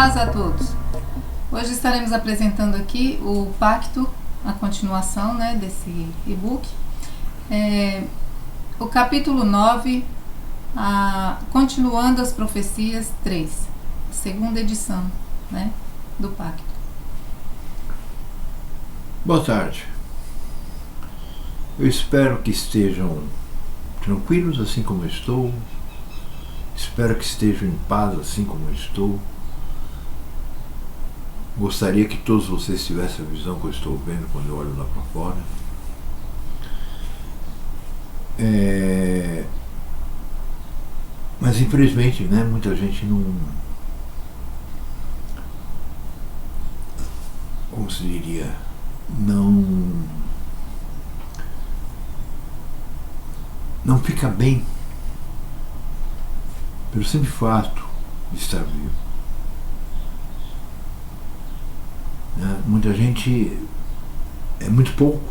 paz a todos. Hoje estaremos apresentando aqui o Pacto, a continuação, desse e-book. O capítulo 9, Continuando as Profecias 3, segunda edição do Pacto. Boa tarde. Eu espero que estejam tranquilos assim como eu estou. Espero que estejam em paz assim como eu estou. Gostaria que todos vocês tivessem a visão que eu estou vendo quando eu olho lá para fora. Mas infelizmente, muita gente não... Como se diria? Não fica bem pelo simples fato de estar vivo. Muita gente é muito pouco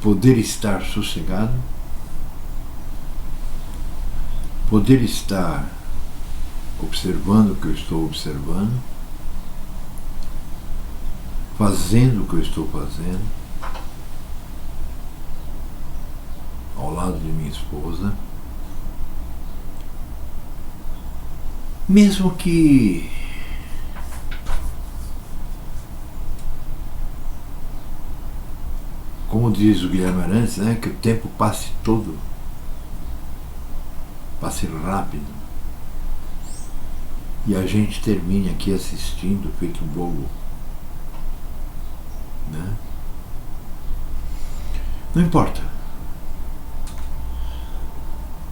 poder estar sossegado, poder estar observando o que eu estou observando, fazendo o que eu estou fazendo, ao lado de minha esposa, mesmo que como diz o Guilherme Arantes, que o tempo passe todo, passe rápido, e a gente termine aqui assistindo feito um bobo, Não importa,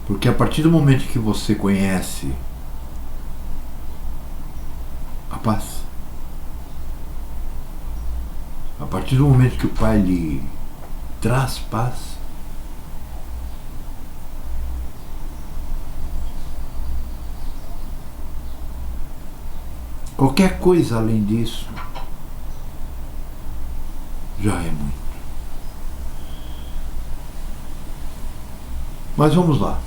porque a partir do momento que você conhece a paz, a partir do momento que o Pai lhe traz paz, qualquer coisa além disso já é muito. Mas vamos lá.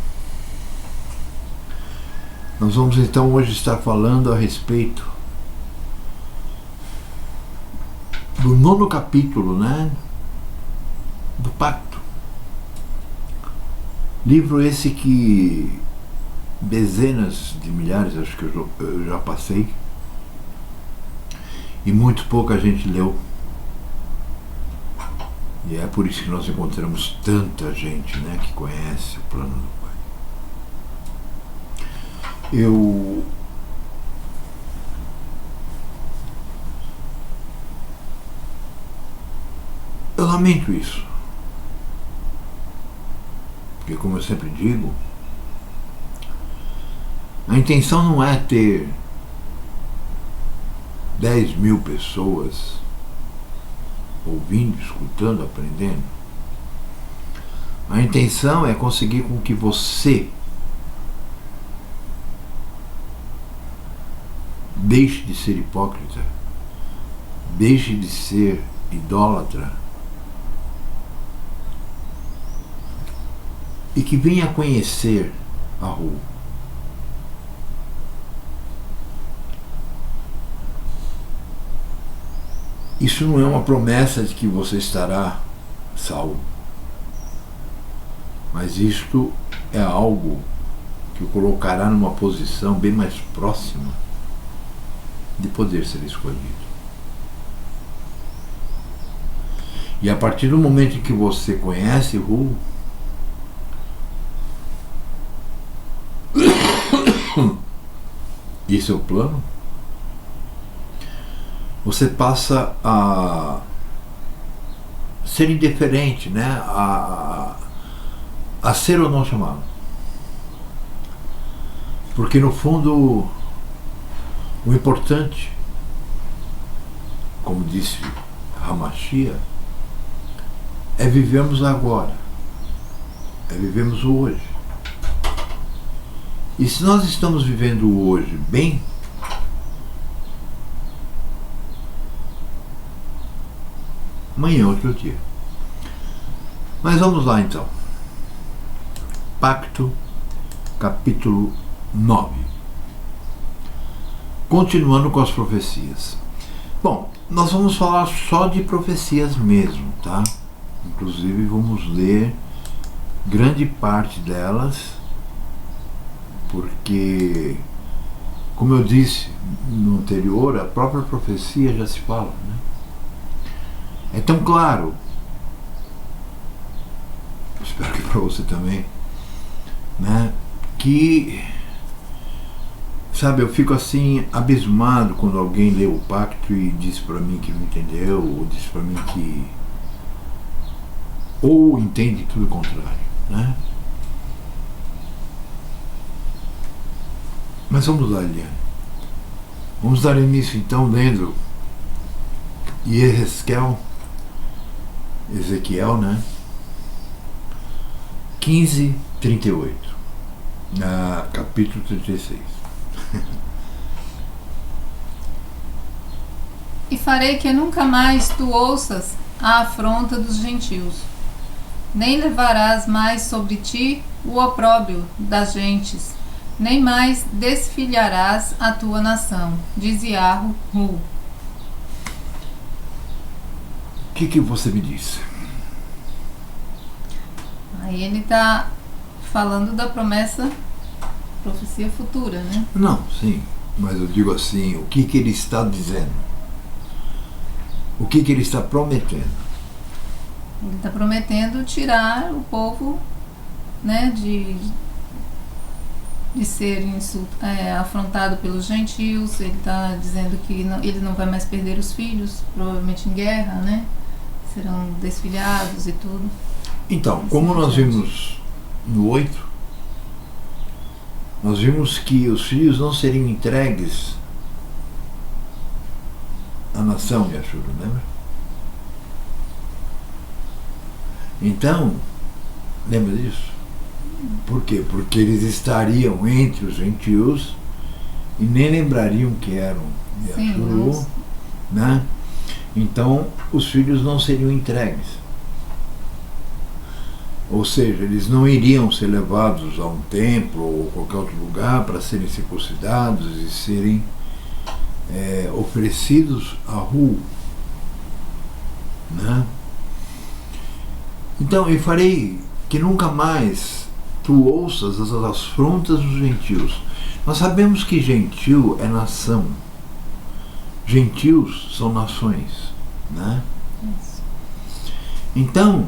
Nós vamos então hoje estar falando a respeito do 9º capítulo, do Pacto. Livro esse que dezenas de milhares, acho que eu já passei, e muito pouca gente leu. E é por isso que nós encontramos tanta gente que conhece o plano do Pai. Eu lamento isso, porque, como eu sempre digo, a intenção não é ter 10 mil pessoas ouvindo, escutando, aprendendo. A intenção é conseguir com que você deixe de ser hipócrita, deixe de ser idólatra, e que venha conhecer a rua. Isso não é uma promessa de que você estará salvo, mas isto é algo que o colocará numa posição bem mais próxima de poder ser escolhido. E a partir do momento em que você conhece o Ru, e seu plano, você passa a ser indiferente, a ser ou não chamado. Porque no fundo o importante, como disse Hamashia, é vivermos agora, é vivermos o hoje. E se nós estamos vivendo o hoje bem, amanhã é outro dia. Mas vamos lá então. Pacto, capítulo 9. Continuando com as profecias. Bom, nós vamos falar só de profecias mesmo, tá? Inclusive vamos ler grande parte delas, porque, como eu disse no anterior, a própria profecia já se fala, né? É tão claro, espero que para você também, né, que, sabe, eu fico assim abismado quando alguém lê o pacto e diz para mim que não entendeu, ou diz para mim que, ou entende tudo o contrário, né? Mas vamos lá, Eliane. Vamos dar início então lendo Ezequiel, né? 15:38, capítulo 36. E farei que nunca mais tu ouças a afronta dos gentios, nem levarás mais sobre ti o opróbrio das gentes, nem mais desfilharás a tua nação, diz Yahweh. O que você me disse? Aí ele está falando da profecia futura, né? Não, sim, mas eu digo assim, o que ele está dizendo? O que ele está prometendo? Ele está prometendo tirar o povo, né, de ser afrontado pelos gentios. Ele está dizendo que ele não vai mais perder os filhos, provavelmente em guerra, né? Serão desfilhados e tudo. Então, como nós vimos no 8, nós vimos que os filhos não seriam entregues à nação de Ashur, lembra? Então, lembra disso? Por quê? Porque eles estariam entre os gentios e nem lembrariam que eram de Ashur, né? Então, os filhos não seriam entregues. Ou seja, eles não iriam ser levados a um templo ou qualquer outro lugar para serem circuncidados e serem oferecidos a Ru, né? Então, eu farei que nunca mais tu ouças as afrontas dos gentios. Nós sabemos que gentil é nação. Gentios são nações, né? Então,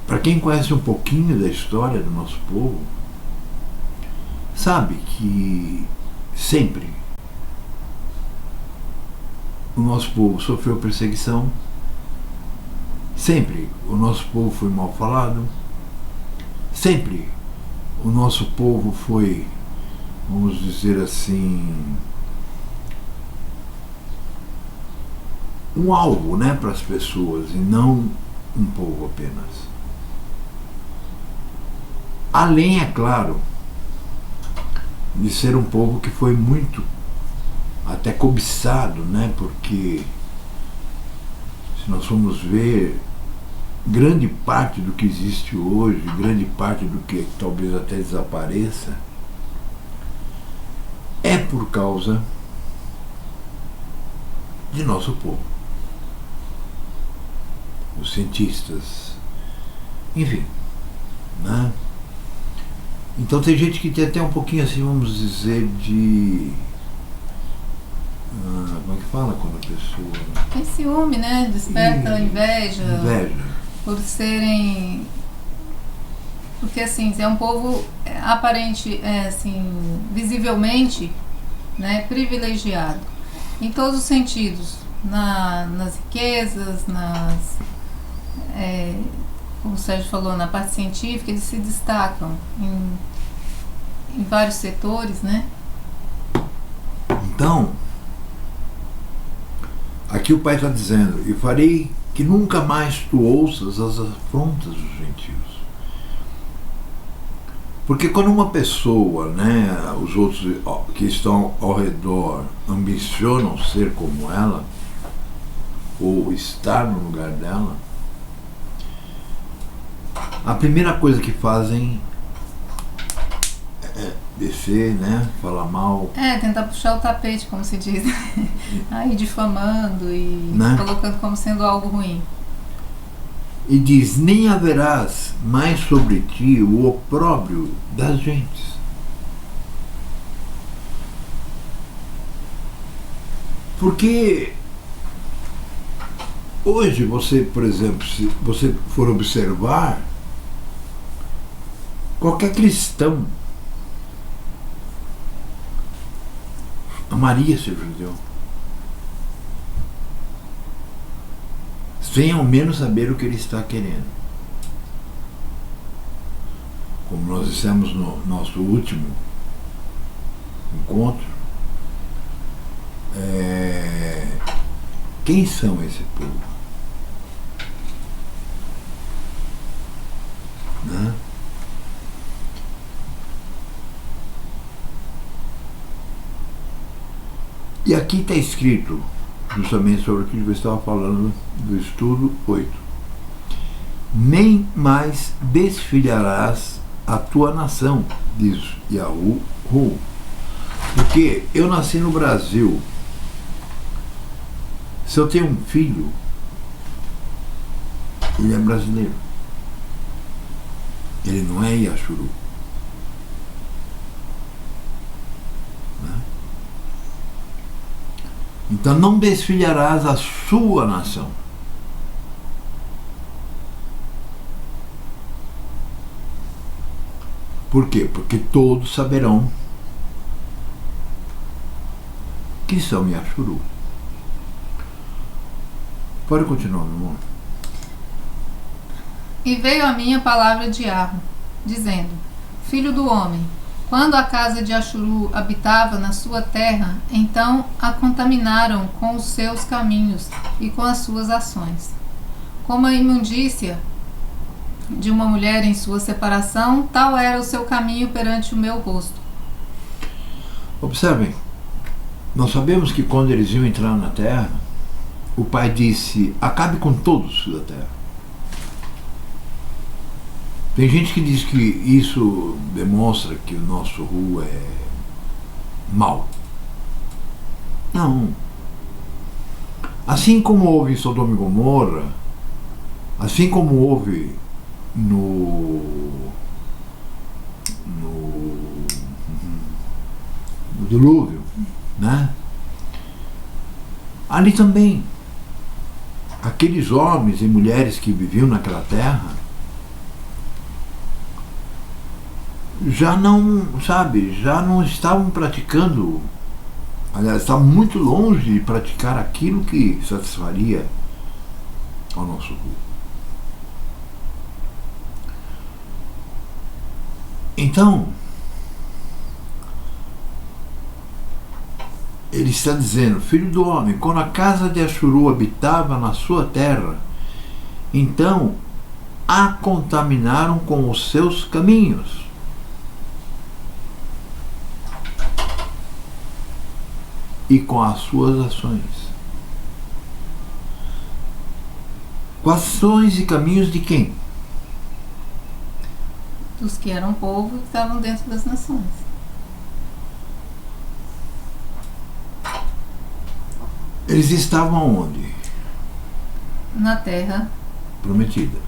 para quem conhece um pouquinho da história do nosso povo, sabe que sempre o nosso povo sofreu perseguição, sempre o nosso povo foi mal falado, sempre o nosso povo foi, vamos dizer assim, um alvo, né, para as pessoas e não um povo apenas. Além, é claro, de ser um povo que foi muito até cobiçado, né? Porque se nós formos ver, grande parte do que existe hoje, grande parte do que talvez até desapareça, é por causa de nosso povo. Os cientistas, enfim, né? Então tem gente que tem até um pouquinho assim, vamos dizer, de... como é que fala quando a pessoa... Tem ciúme, né? Desperta inveja. Inveja. Por serem... Porque assim, é um povo aparente, assim, visivelmente, né, privilegiado. Em todos os sentidos. Nas riquezas, como o Sérgio falou, na parte científica, eles se destacam em vários setores, né? Então, aqui o pai está dizendo, e farei que nunca mais tu ouças as afrontas dos gentios. Porque quando uma pessoa, né, os outros que estão ao redor ambicionam ser como ela, ou estar no lugar dela, a primeira coisa que fazem descer, né? Falar mal. Tentar puxar o tapete, como se diz. Aí difamando e Né? colocando como sendo algo ruim. E diz, nem haverás mais sobre ti o opróbrio das gentes. Porque hoje você, por exemplo, se você for observar, qualquer cristão, amaria ser judeu, sem ao menos saber o que ele está querendo. Como nós dissemos no nosso último encontro, quem são esse povo? Né? E aqui está escrito justamente sobre aquilo que eu estava falando do estudo 8. Nem mais desfilharás a tua nação, diz Yahu. Porque eu nasci no Brasil. Se eu tenho um filho, ele é brasileiro. Ele não é Yashuru. Né? Então não desfilharás a sua nação. Por quê? Porque todos saberão que são Yashuru. Pode continuar, meu amor. E veio a mim a palavra de Yahweh, dizendo: Filho do homem, quando a casa de Ashuru habitava na sua terra, então a contaminaram com os seus caminhos e com as suas ações. Como a imundícia de uma mulher em sua separação, tal era o seu caminho perante o meu rosto. Observem, nós sabemos que quando eles iam entrar na terra, o pai disse, acabe com todos da terra. Tem gente que diz que isso demonstra que o nosso Ru é mau. Não. Assim como houve em Sodoma e Gomorra, assim como houve no dilúvio, né? Ali também, aqueles homens e mulheres que viviam naquela terra já não, sabe, já não estavam praticando, aliás, estavam muito longe de praticar aquilo que satisfaria ao nosso Ru. Então, ele está dizendo, filho do homem, quando a casa de Ashuru habitava na sua terra, então a contaminaram com os seus caminhos. E com as suas ações. Com ações e caminhos de quem? Dos que eram povo que estavam dentro das nações. Eles estavam onde? Na terra prometida.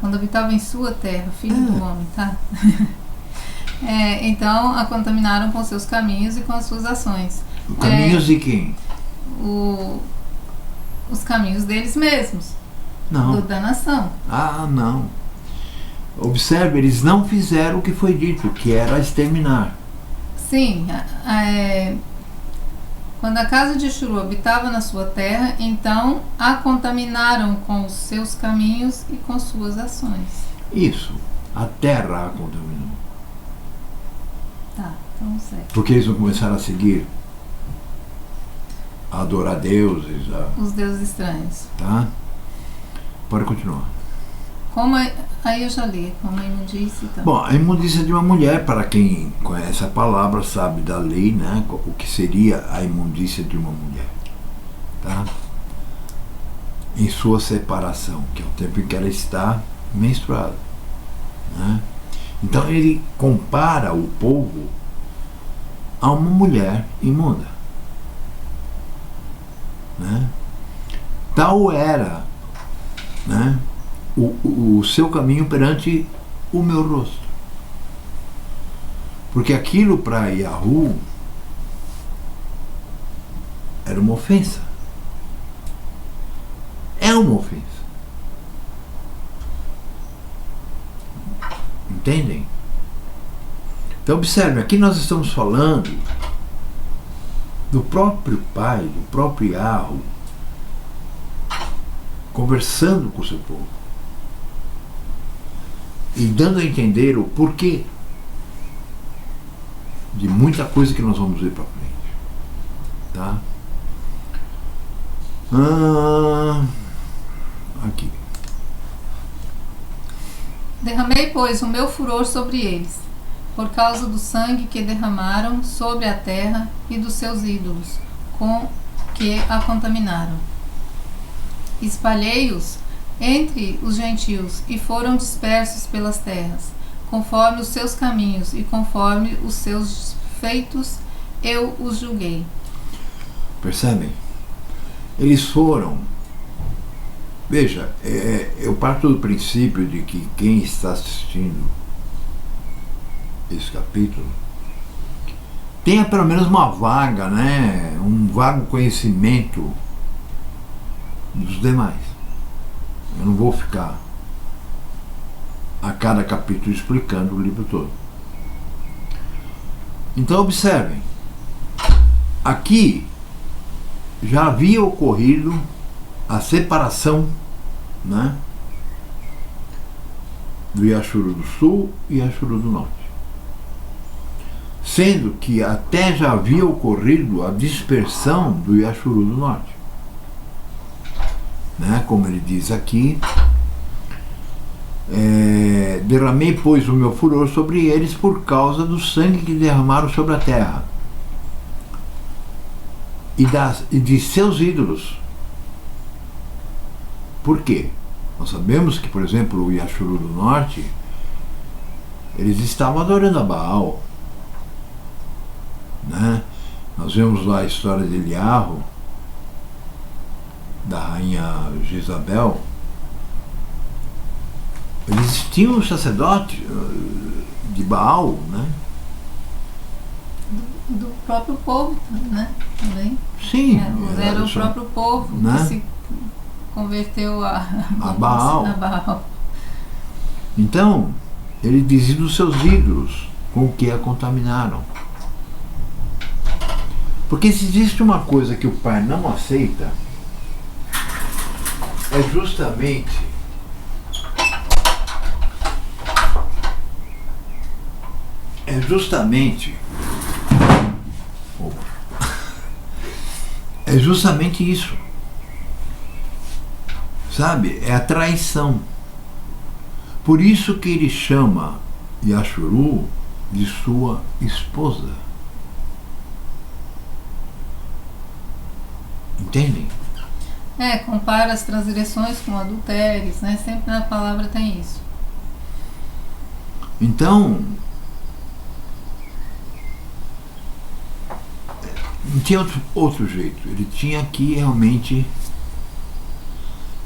Quando habitava em sua terra, filho do homem, tá? Então a contaminaram com seus caminhos e com as suas ações. Caminhos de quem? Os caminhos deles mesmos. Não. Da nação. Não. Observe, eles não fizeram o que foi dito, que era exterminar. Sim. Quando a casa de Ashuru habitava na sua terra, então a contaminaram com os seus caminhos e com suas ações. Isso. A terra a contaminou. Tá, então certo. Porque eles vão começar a seguir, a adorar deuses. Os deuses estranhos. Tá? Pode continuar. Aí eu já li, como a imundícia e tal. Bom, a imundícia de uma mulher, para quem conhece a palavra, sabe da lei, né? O que seria a imundícia de uma mulher. Tá? em sua separação, que é o tempo em que ela está menstruada, né? Então ele compara o povo a uma mulher imunda, né? Tal era, né, o seu caminho perante o meu rosto. Porque aquilo para Yahu era uma ofensa. É uma ofensa. Entendem? Então observe, aqui nós estamos falando do próprio Pai, do próprio Yahu, conversando com o seu povo e dando a entender o porquê de muita coisa que nós vamos ver para frente, tá? Aqui. Derramei, pois, o meu furor sobre eles, por causa do sangue que derramaram sobre a terra e dos seus ídolos, com que a contaminaram. Espalhei-os entre os gentios e foram dispersos pelas terras, conforme os seus caminhos e conforme os seus feitos eu os julguei. Percebem? Eles foram. Veja, eu parto do princípio de que quem está assistindo esse capítulo tenha pelo menos uma vaga, né? Um vago conhecimento dos demais. Eu não vou ficar a cada capítulo explicando o livro todo. Então observem, aqui já havia ocorrido a separação, né, do Yashuru do Sul e Yashuru do Norte, sendo que até já havia ocorrido a dispersão do Yashuru do Norte, né, como ele diz aqui, derramei, pois, o meu furor sobre eles por causa do sangue que derramaram sobre a terra e de seus ídolos. Por quê? Nós sabemos que, por exemplo, o Yashuru do Norte, eles estavam adorando a Baal, né? Nós vemos lá a história de Eliarro, da rainha Jezabel. Eles tinham um sacerdote de Baal, né? Do próprio povo, né? Também. Sim. Era o próprio povo, né, que se converteu a Baal. A Baal. Então, ele dizia dos seus ídolos com o que a contaminaram. Porque se existe uma coisa que o Pai não aceita, é justamente isso, sabe? É a traição. Por isso que ele chama Yashuru de sua esposa. Entendem? Compara as transgressões com adultérios, né? Sempre na palavra tem isso. Então, não tinha outro jeito. Ele tinha que realmente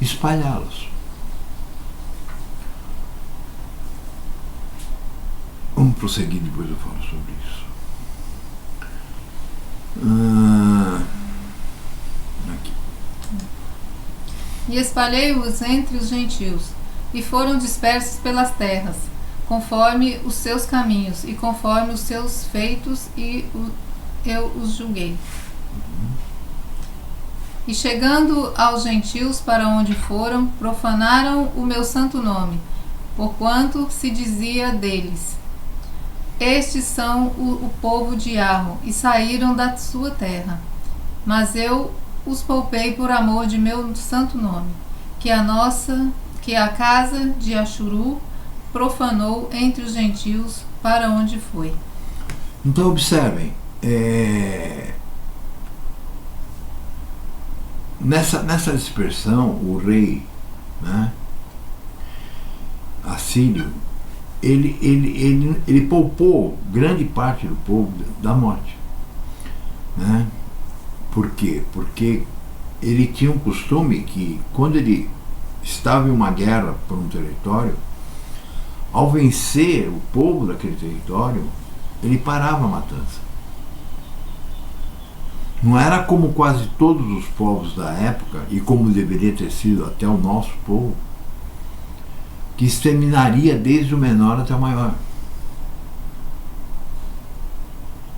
espalhá-los. Vamos prosseguir, depois eu falo sobre isso. Aqui. E espalhei-os entre os gentios, e foram dispersos pelas terras, conforme os seus caminhos, e conforme os seus feitos, e eu os julguei. E chegando aos gentios para onde foram, profanaram o meu santo nome, porquanto se dizia deles: estes são o povo de Yarro, e saíram da sua terra. Mas eu os poupei por amor de meu santo nome, que a casa de Yashuru profanou entre os gentios para onde foi. Então nessa dispersão, o rei, né, assírio, ele poupou grande parte do povo da morte, né? Por quê? Porque ele tinha um costume que, quando ele estava em uma guerra por um território, ao vencer o povo daquele território, ele parava a matança. Não era como quase todos os povos da época, e como deveria ter sido até o nosso povo, que exterminaria desde o menor até o maior.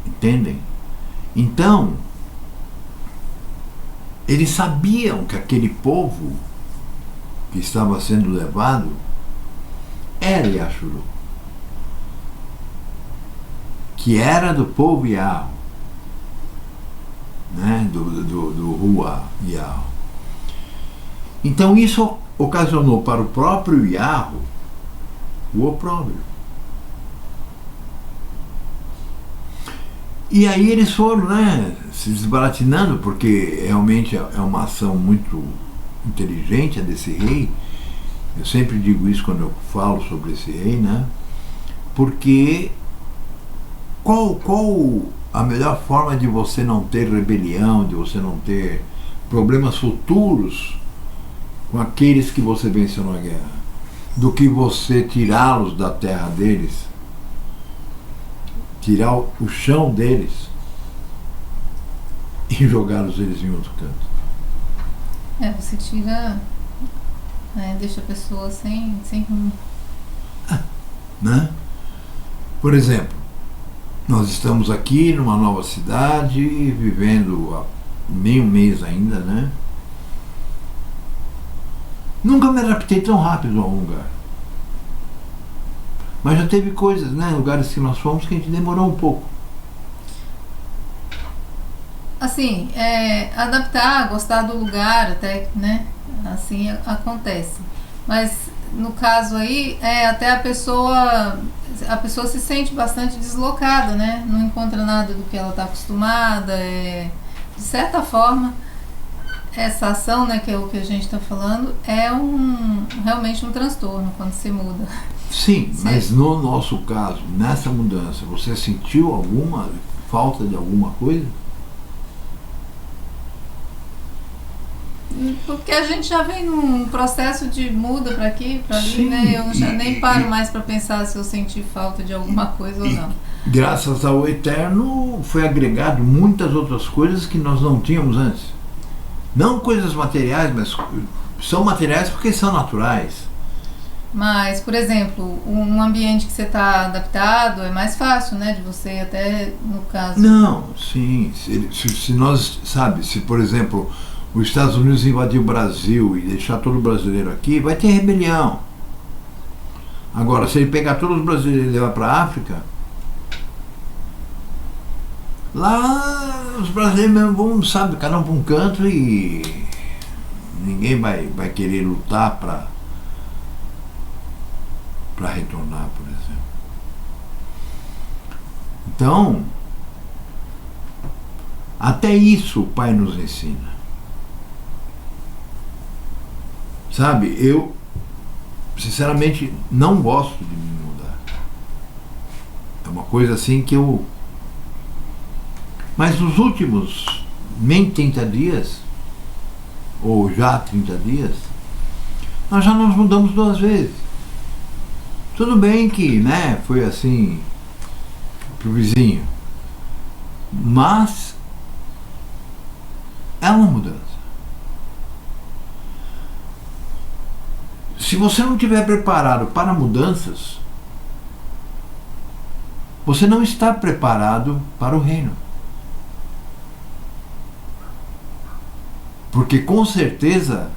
Entendem? Então, eles sabiam que aquele povo que estava sendo levado era Yashuru, que era do povo Yao, né? do Hua Yao. Então isso ocasionou para o próprio Yahoo o opróbrio. E aí eles foram, né, se desbaratinando, porque realmente é uma ação muito inteligente a desse rei. Eu sempre digo isso quando eu falo sobre esse rei, né? Porque qual a melhor forma de você não ter rebelião, de você não ter problemas futuros com aqueles que você venceu na guerra, do que você tirá-los da terra deles, tirar o chão deles e jogá-los eles em outro canto. Você tira, né, deixa a pessoa sem rumo. Né? Por exemplo, nós estamos aqui numa nova cidade, vivendo há nem um mês ainda, né? Nunca me adaptei tão rápido a um lugar. Mas já teve coisas, né? Lugares que nós fomos que a gente demorou um pouco. Assim, adaptar, gostar do lugar, até, né? Assim acontece. Mas no caso aí, até a pessoa se sente bastante deslocada, né? Não encontra nada do que ela está acostumada. De certa forma, essa ação, né, que é o que a gente está falando, é realmente um transtorno quando se muda. Sim, mas no nosso caso, nessa mudança, você sentiu alguma falta de alguma coisa? Porque a gente já vem num processo de muda para aqui, para ali, né? Eu já nem paro mais para pensar se eu senti falta de alguma coisa ou não. Graças ao Eterno foi agregado muitas outras coisas que nós não tínhamos antes. Não coisas materiais, mas são materiais porque são naturais. Mas, por exemplo, um ambiente que você está adaptado é mais fácil, né? De você até, no caso... Não, sim. Se nós, se por exemplo, os Estados Unidos invadir o Brasil e deixar todo brasileiro aqui, vai ter rebelião. Agora, se ele pegar todos os brasileiros e levar para a África, lá os brasileiros mesmo vão, cada um para um canto e ninguém vai querer lutar para retornar, por exemplo. Então, até isso o Pai nos ensina. Eu sinceramente não gosto de me mudar. É uma coisa assim que eu... Mas nos últimos nem 30 dias, ou já 30 dias, nós já nos mudamos 2 vezes. Tudo bem que, né, foi assim pro vizinho, mas é uma mudança. Se você não estiver preparado para mudanças, você não está preparado para o reino. Porque com certeza,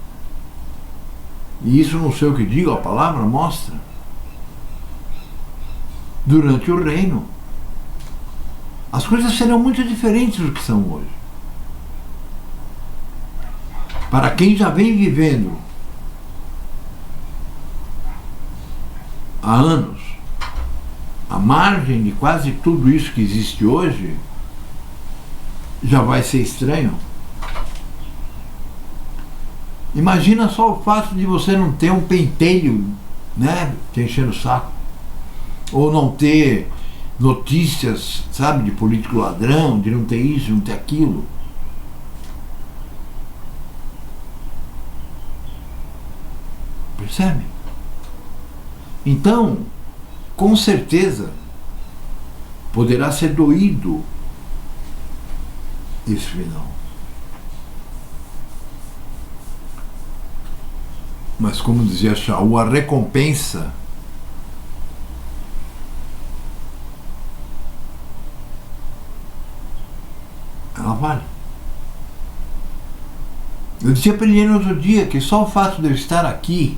e isso não sei o que digo, a palavra mostra, durante o reino, as coisas serão muito diferentes do que são hoje. Para quem já vem vivendo há anos, à margem de quase tudo isso que existe hoje, já vai ser estranho. Imagina só o fato de você não ter um pentelho, né, te enchendo o saco. Ou não ter notícias, sabe, de político ladrão, de não ter isso, não ter aquilo. Percebe? Então, com certeza, poderá ser doído esse final. Mas como dizia Shaul, a recompensa ela vale. Eu dizia para ele no outro dia que só o fato de eu estar aqui,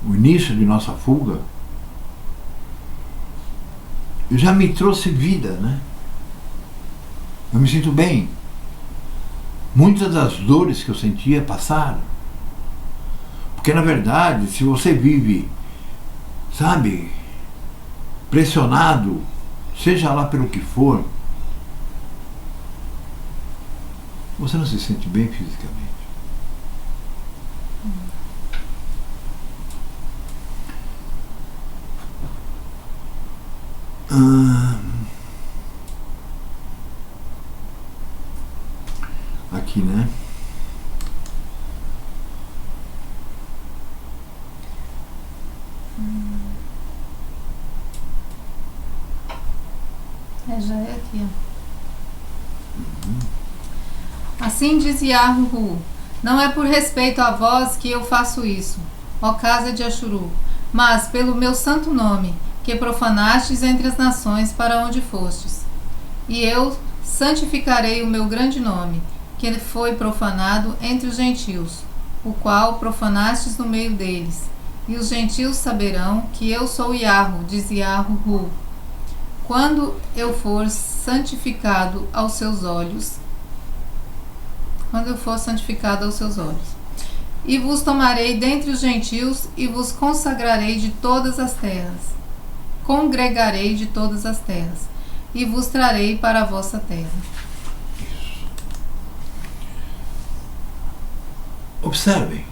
o início de nossa fuga, já me trouxe vida, né? Eu me sinto bem. Muitas das dores que eu sentia passaram. Porque na verdade, se você vive, sabe, pressionado, seja lá pelo que for, você não se sente bem fisicamente. Aqui, né? Já é aqui, ó. Assim diz Yahu, não é por respeito a vós que eu faço isso, ó casa de Ashuru, mas pelo meu santo nome, que profanastes entre as nações para onde fostes. E eu santificarei o meu grande nome, que foi profanado entre os gentios, o qual profanastes no meio deles. E os gentios saberão que eu sou Yahu, diz Yahu, quando eu for santificado aos seus olhos, e vos tomarei dentre os gentios e vos consagrarei de todas as terras, congregarei de todas as terras, e vos trarei para a vossa terra. Isso. Observem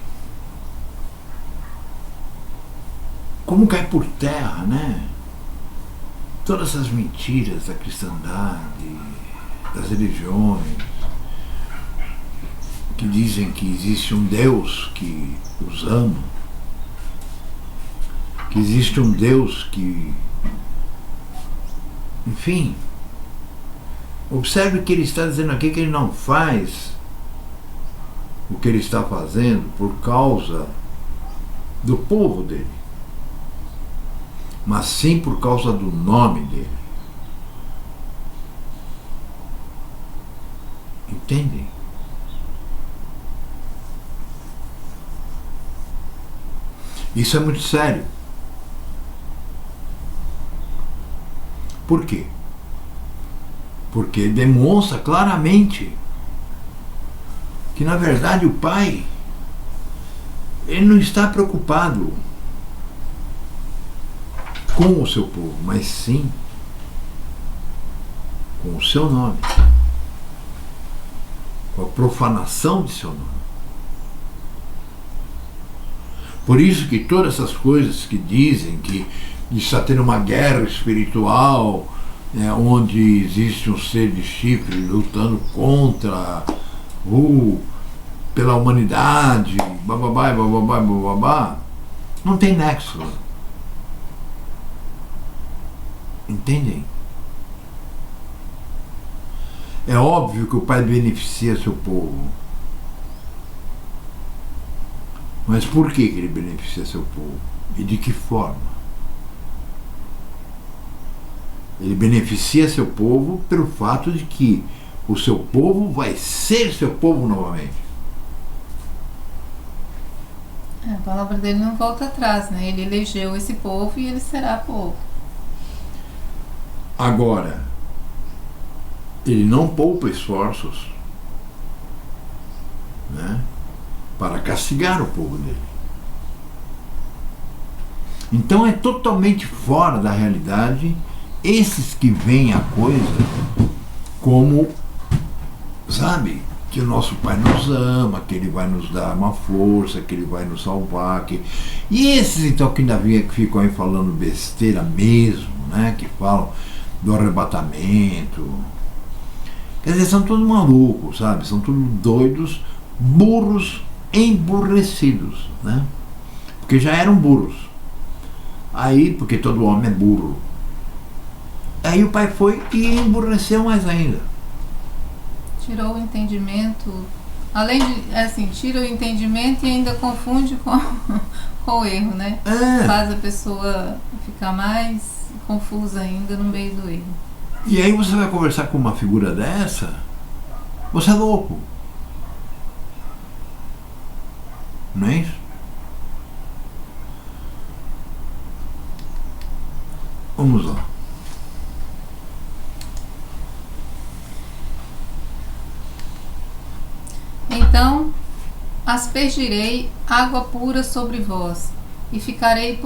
como cai por terra, né? Todas essas mentiras da cristandade, das religiões, que dizem que existe um Deus que os ama, que existe um Deus que... Enfim, observe que ele está dizendo aqui que ele não faz o que ele está fazendo por causa do povo dele, mas sim por causa do nome dele. Entendem? Isso é muito sério. Por quê? Porque demonstra claramente que, na verdade, o Pai, ele não está preocupado com o seu povo, mas sim com o seu nome, com a profanação de seu nome. Por isso que todas essas coisas que dizem que está tendo uma guerra espiritual, né, onde existe um ser de chifre lutando contra pela humanidade, bababá, bababá, bababá, não tem nexo. Entendem? É óbvio que o Pai beneficia seu povo. Mas por que ele beneficia seu povo? E de que forma? Ele beneficia seu povo pelo fato de que o seu povo vai ser seu povo novamente. A palavra dele não volta atrás, né? Ele elegeu esse povo e ele será povo. Agora, ele não poupa esforços, né, para castigar o povo dele. Então é totalmente fora da realidade esses que veem a coisa como, sabe, que o nosso Pai nos ama, que Ele vai nos dar uma força, que Ele vai nos salvar. E esses, então, que ainda ficam aí falando besteira mesmo, né? Que falam do arrebatamento. Quer dizer, são todos malucos, sabe? São todos doidos, burros, emburrecidos, né? Porque já eram burros. Aí, porque todo homem é burro. Aí o pai foi e emburreceu mais ainda. Tirou o entendimento, além de, assim, tira o entendimento e ainda confunde com o erro, né? Faz a pessoa ficar mais confusa ainda no meio do erro. E aí você vai conversar com uma figura dessa, você é louco. Não é isso? Vamos lá. Então aspergirei água pura sobre vós, e ficareis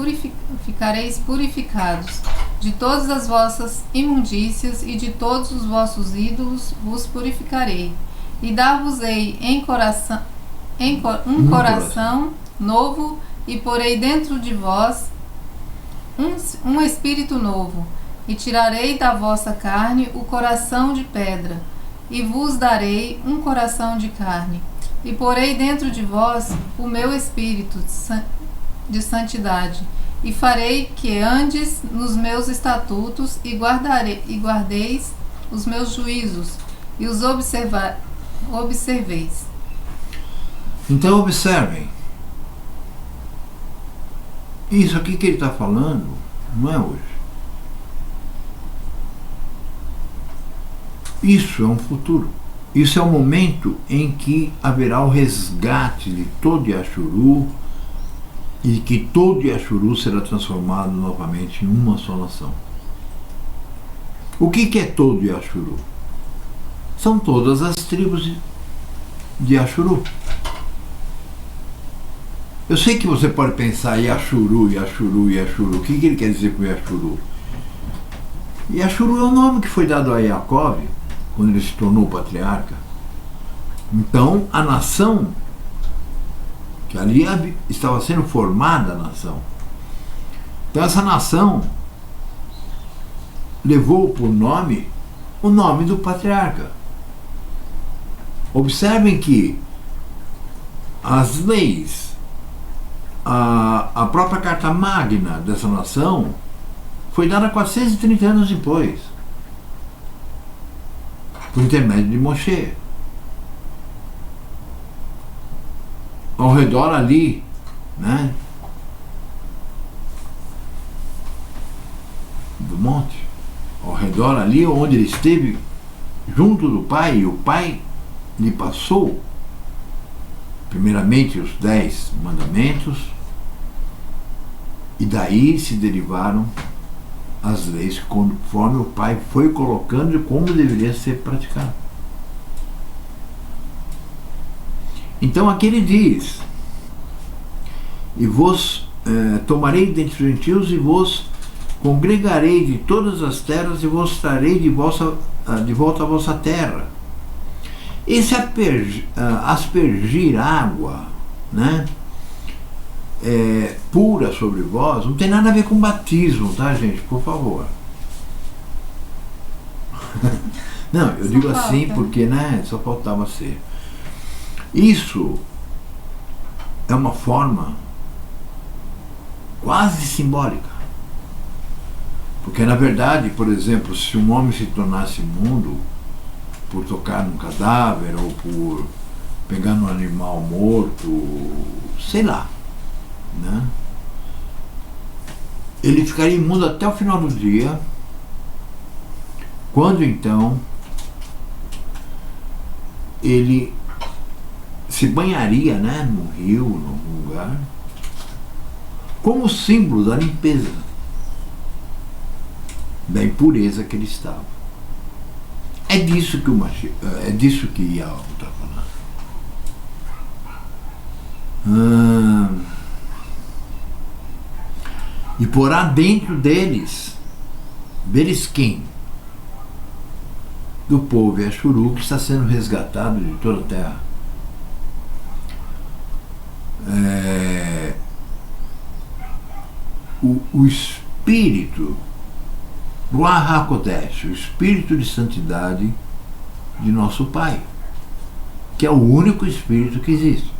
purificados. De todas as vossas imundícias e de todos os vossos ídolos vos purificarei, e dar-vos-ei um coração novo, e porei dentro de vós um espírito novo, e tirarei da vossa carne o coração de pedra, e vos darei um coração de carne, e porei dentro de vós o meu espírito de santidade, e farei que andes nos meus estatutos e guardeis os meus juízos, e os observeis. Então observem, isso aqui que ele está falando não é hoje. Isso é um futuro. Isso é o momento em que haverá o resgate de todo Yashuru e que todo Yashuru será transformado novamente em uma só nação. O que é todo Yashuru? São todas as tribos de Yashuru. Eu sei que você pode pensar Yashuru, Yashuru, Yashuru. O que ele quer dizer com Yashuru? Yashuru é o nome que foi dado a Yaakov quando ele se tornou patriarca. Então, a nação, que ali estava sendo formada a nação. Então, essa nação levou por nome o nome do patriarca. Observem que as leis, a própria carta magna dessa nação foi dada 430 anos depois, por intermédio de Moshe. Ao redor ali, né, do monte, ao redor ali onde ele esteve junto do Pai, e o Pai lhe passou primeiramente os 10 mandamentos, e daí se derivaram as leis conforme o Pai foi colocando e como deveria ser praticado. Então aqui ele diz: e vos tomarei dentre os gentios, e vos congregarei de todas as terras, e vos trarei de volta à vossa terra. Esse aspergir água, né, pura sobre vós, não tem nada a ver com batismo, tá, gente? Por favor. Não, eu digo assim porque, né, só faltava ser. Isso é uma forma quase simbólica. Porque, na verdade, por exemplo, se um homem se tornasse imundo por tocar num cadáver ou por pegar num animal morto, sei lá, né, ele ficaria imundo até o final do dia, quando então ele se banharia, né, num rio, em algum lugar, como símbolo da limpeza, da impureza que ele estava. É disso que Yahweh está falando. E porá dentro deles quem? do povo Yashuru, que está sendo resgatado de toda a terra. O espírito Ruach HaKodesh, o espírito de santidade de nosso Pai, que é o único espírito que existe.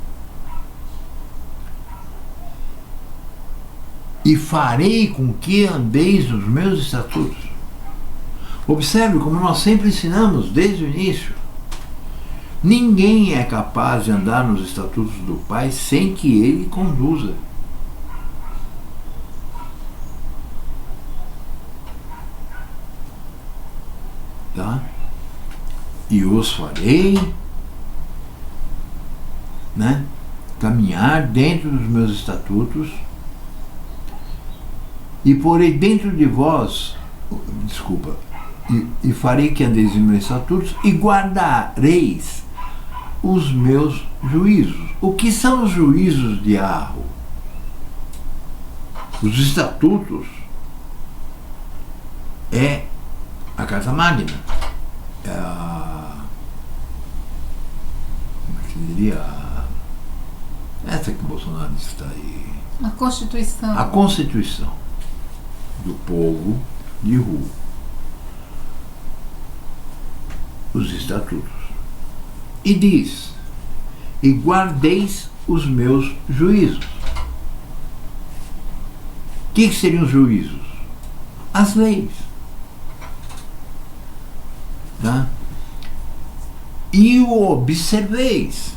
E farei com que andeis nos meus estatutos. Observe como nós sempre ensinamos desde o início. Ninguém é capaz de andar nos estatutos do Pai sem que Ele conduza. Tá? E os farei, né, caminhar dentro dos meus estatutos, e porei dentro de vós, e farei que andeis em meus estatutos, e guardareis os meus juízos. O que são os juízos de Arro? Os estatutos é a Carta Magna, é como é que diria? Essa que o Bolsonaro está aí. A Constituição. A Constituição do povo de Ru. Os estatutos. E diz: e guardeis os meus juízos. O que seriam os juízos? As leis. Tá? E o observeis.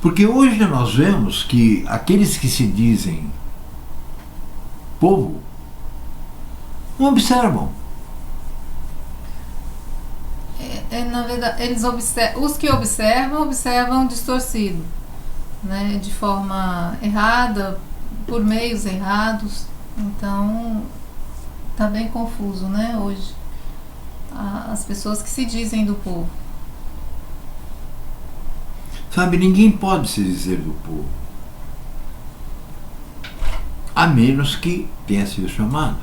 Porque hoje nós vemos que aqueles que se dizem povo não observam. Na verdade, os que observam distorcido, né, de forma errada, por meios errados. Então está bem confuso, né, hoje, as pessoas que se dizem do povo. Sabe, ninguém pode se dizer do povo, a menos que tenha sido chamado,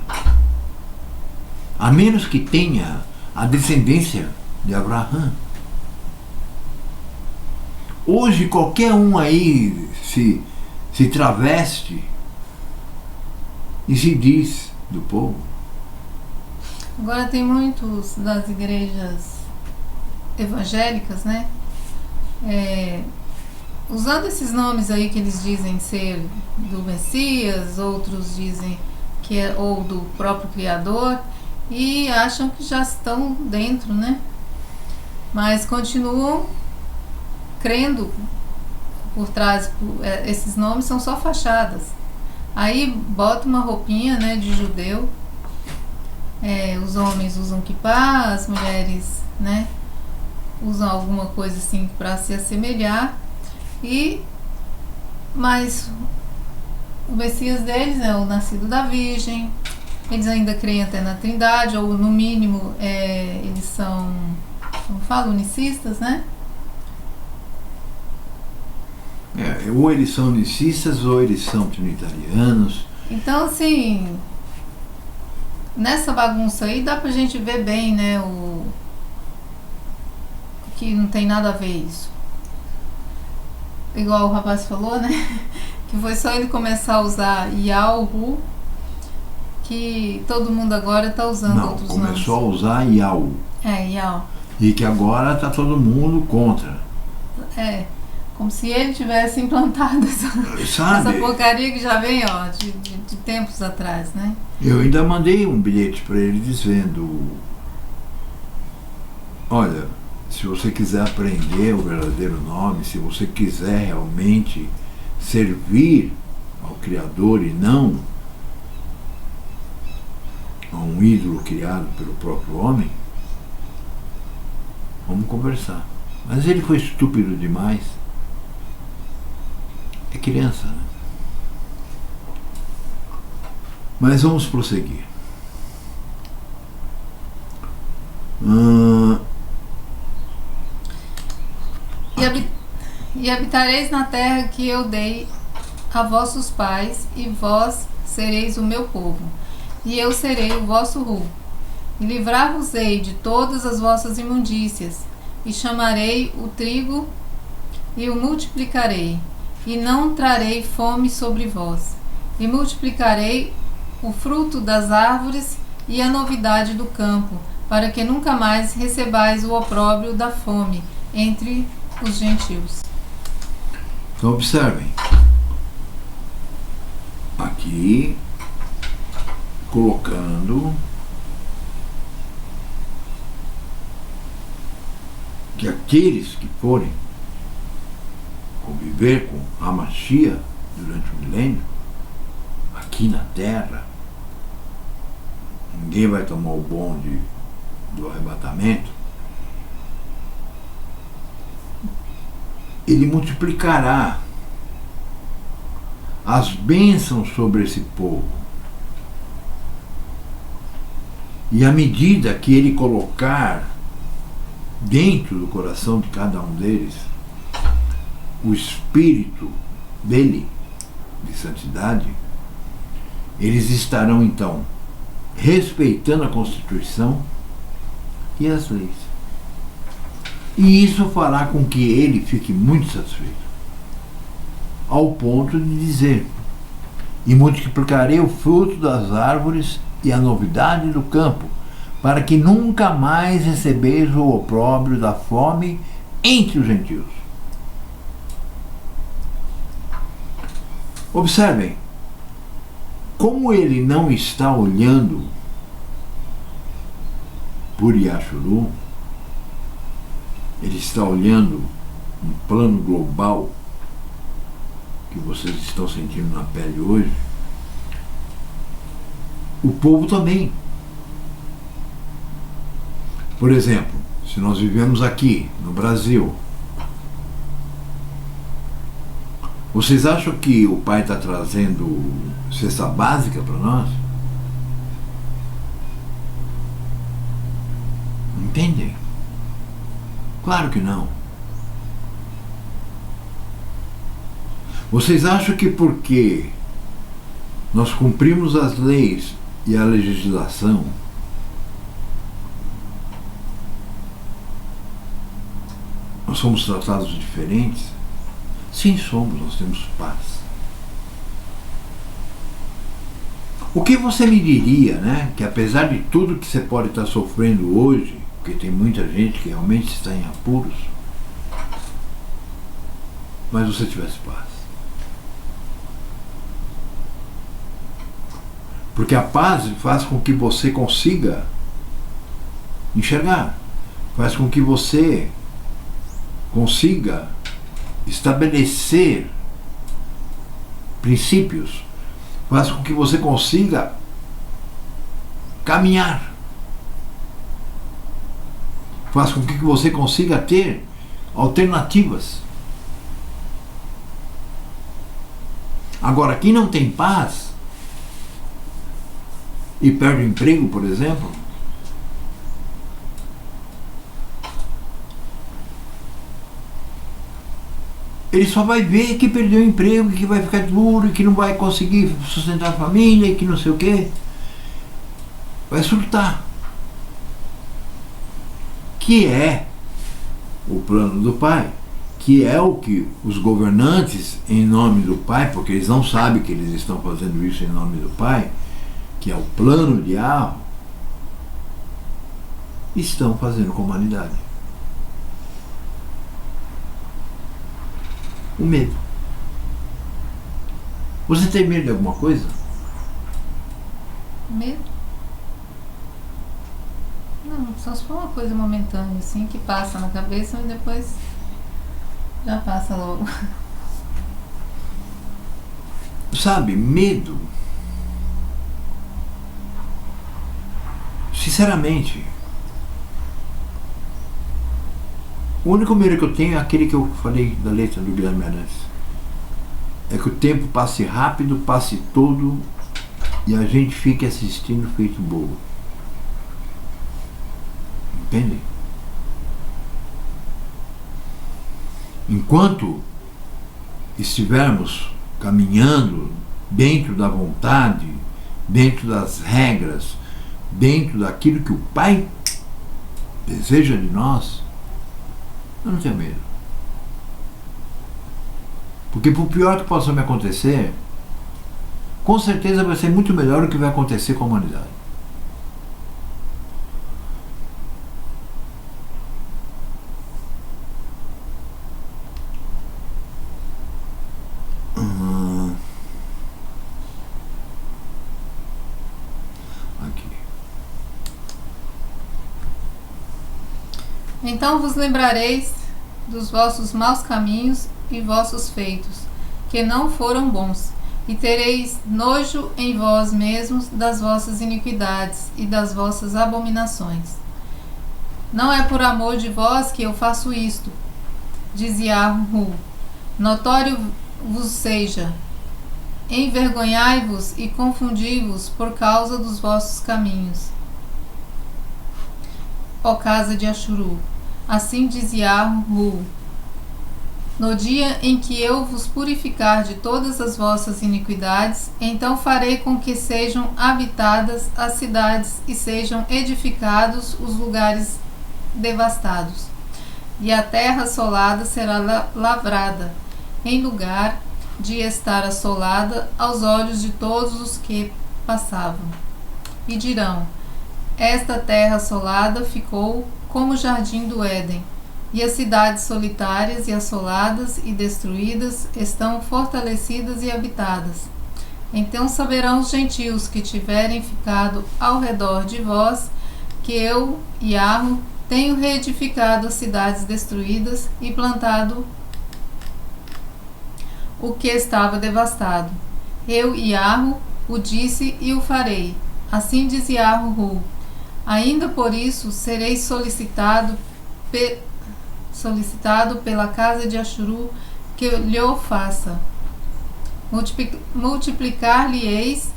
a menos que tenha a descendência de Abraão. Hoje qualquer um aí se traveste e se diz do povo. Agora tem muitos das igrejas evangélicas, né? Usando esses nomes aí que eles dizem ser do Messias, outros dizem que é ou do próprio Criador, e acham que já estão dentro, né? Mas continuam crendo por trás. Esses nomes são só fachadas. Aí bota uma roupinha, né, de judeu. Os homens usam kippah, as mulheres, né, usam alguma coisa assim para se assemelhar. Mas o Messias deles é o nascido da Virgem. Eles ainda creem até na Trindade, ou no mínimo eles são, como falo, unicistas, né? Ou eles são unicistas ou eles são trinitarianos. Então, assim, nessa bagunça aí dá pra gente ver bem, né, que não tem nada a ver isso. Igual o rapaz falou, né, que foi só ele começar a usar Yahu que todo mundo agora está usando outros nomes. Não, começou a usar Yahu. Yahu. E que agora está todo mundo contra. Como se ele tivesse implantado essa porcaria que já vem, ó, de tempos atrás, né? Eu ainda mandei um bilhete para ele dizendo: olha, se você quiser aprender o verdadeiro nome, se você quiser realmente servir ao Criador e não a um ídolo criado pelo próprio homem, vamos conversar. Mas ele foi estúpido demais. É criança, né? Mas vamos prosseguir. E habitareis na terra que eu dei a vossos pais, e vós sereis o meu povo, e eu serei o vosso Ru. e livrar-vos-ei de todas as vossas imundícias, e chamarei o trigo e o multiplicarei, e não trarei fome sobre vós, e multiplicarei o fruto das árvores e a novidade do campo, para que nunca mais recebais o opróbrio da fome entre os gentios. Então observem, aqui colocando que aqueles que forem conviver com a Machia durante o milênio, aqui na Terra, ninguém vai tomar o bonde do arrebatamento, ele multiplicará as bênçãos sobre esse povo. E à medida que ele colocar dentro do coração de cada um deles o espírito dele, de santidade, eles estarão então respeitando a Constituição e as leis. E isso fará com que ele fique muito satisfeito, ao ponto de dizer: e multiplicarei o fruto das árvores e a novidade do campo, para que nunca mais recebeis o opróbrio da fome entre os gentios. Observem como ele não está olhando por Yashuru, ele está olhando um plano global que vocês estão sentindo na pele hoje. O povo também. Por exemplo, se nós vivemos aqui no Brasil, vocês acham que o pai está trazendo cesta básica para nós? Entendem? Claro que não. Vocês acham que porque nós cumprimos as leis e a legislação, nós somos tratados diferentes? Sim, somos, nós temos paz. O que você me diria, né, que apesar de tudo que você pode estar sofrendo hoje, porque tem muita gente que realmente está em apuros, mas você tivesse paz? Porque a paz faz com que você consiga enxergar, faz com que você consiga estabelecer princípios, faz com que você consiga caminhar, faz com que você consiga ter alternativas. Agora, quem não tem paz e perde o emprego, por exemplo, ele só vai ver que perdeu o emprego, que vai ficar duro, que não vai conseguir sustentar a família, que não sei o quê. Vai surtar. Que é o plano do Pai, que é o que os governantes, em nome do Pai, porque eles não sabem que eles estão fazendo isso em nome do Pai, que é o plano de Yahweh, estão fazendo com a humanidade. O medo. Você tem medo de alguma coisa? Medo? Não, só se for uma coisa momentânea, assim, que passa na cabeça e depois já passa logo. Sabe, medo, sinceramente, o único medo que eu tenho é aquele que eu falei da letra do Guilherme Arantes. É que o tempo passe rápido, passe todo e a gente fique assistindo feito bobo. Entendem? Enquanto estivermos caminhando dentro da vontade, dentro das regras, dentro daquilo que o Pai deseja de nós, eu não tenho medo. Porque por pior que possa me acontecer, com certeza vai ser muito melhor o que vai acontecer com a humanidade. Aqui. Então vos lembrareis dos vossos maus caminhos e vossos feitos, que não foram bons, e tereis nojo em vós mesmos das vossas iniquidades e das vossas abominações. Não é por amor de vós que eu faço isto, dizia Yahu. Notório vos seja, envergonhai-vos e confundi-vos por causa dos vossos caminhos. Ó casa de Ashuru, assim diz Yahu. No dia em que eu vos purificar de todas as vossas iniquidades, então farei com que sejam habitadas as cidades e sejam edificados os lugares devastados. E a terra assolada será lavrada, em lugar de estar assolada aos olhos de todos os que passavam. E dirão: esta terra assolada ficou como o jardim do Éden, e as cidades solitárias e assoladas e destruídas estão fortalecidas e habitadas. Então saberão os gentios que tiverem ficado ao redor de vós, que eu, Yahu, tenho reedificado as cidades destruídas e plantado o que estava devastado. Eu, Yahu, o disse e o farei. Assim diz Yahu. Ainda por isso serei solicitado pela casa de Ashuru que lhe faça. Multiplicar-lhe-eis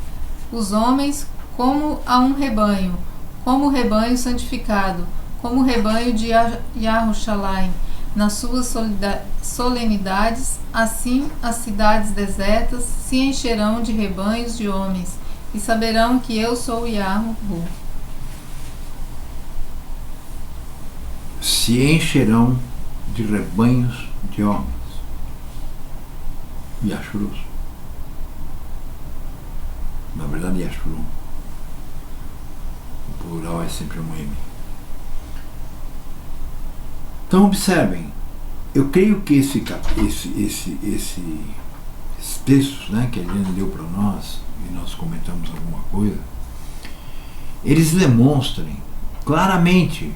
os homens como a um rebanho, como o rebanho santificado, como o rebanho de Yarushalayim, nas suas solenidades. Assim as cidades desertas se encherão de rebanhos de homens, e saberão que eu sou Yahu. Se encherão de rebanhos de homens. Yashurus. Na verdade, Yashuru. O plural é sempre um M. Então, observem. Eu creio que esses textos, né, que a Eliana deu para nós, e nós comentamos alguma coisa, eles demonstrem claramente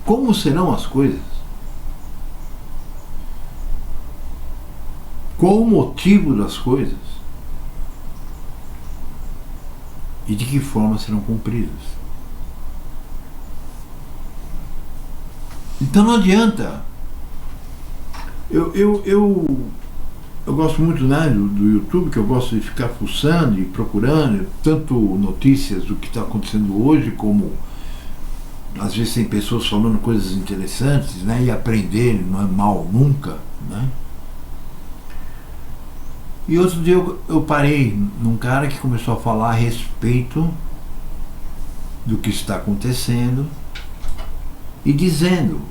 como serão as coisas, qual o motivo das coisas e de que forma serão cumpridas. Então não adianta. Eu gosto muito, né, do YouTube, que eu gosto de ficar fuçando e procurando tanto notícias do que está acontecendo hoje, como às vezes tem pessoas falando coisas interessantes, né, e aprender não é mal nunca, né? E outro dia eu parei num cara que começou a falar a respeito do que está acontecendo e dizendo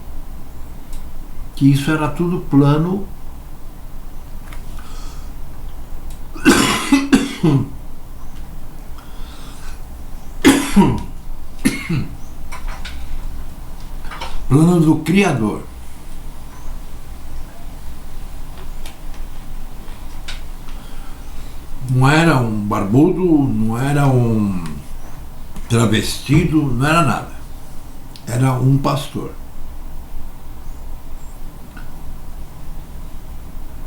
que isso era tudo plano plano do Criador. Não era um barbudo, não era um travestido, não era nada. Era um pastor.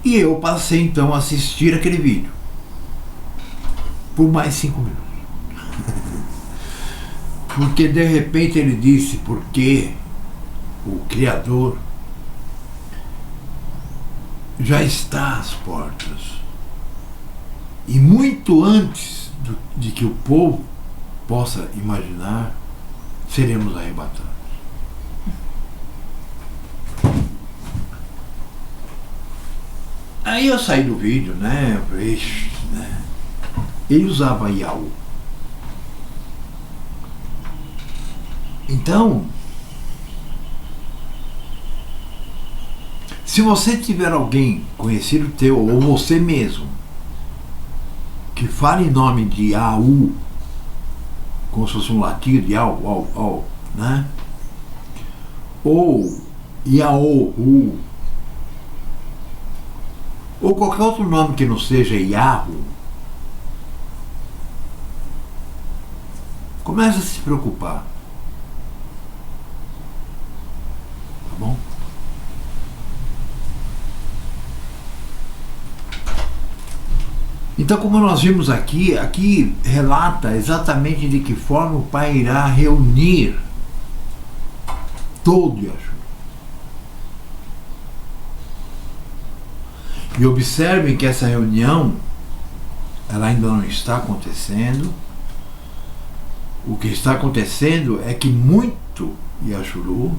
E eu passei então a assistir aquele vídeo por mais 5 minutos. Porque de repente ele disse, porque o Criador já está às portas. E muito antes de que o povo possa imaginar, seremos arrebatados. Aí eu saí do vídeo, né? Eu falei, né? Ele usava Yahu. Então, se você tiver alguém conhecido teu, ou você mesmo, que fale em nome de AU, como se fosse um latido de au, né? Ou Iaou, ou qualquer outro nome que não seja Yahoo, comece a se preocupar. Tá bom? Então, como nós vimos aqui relata exatamente de que forma o Pai irá reunir todo Yahshua. E observem que essa reunião, ela ainda não está acontecendo. O que está acontecendo é que muito Yahshua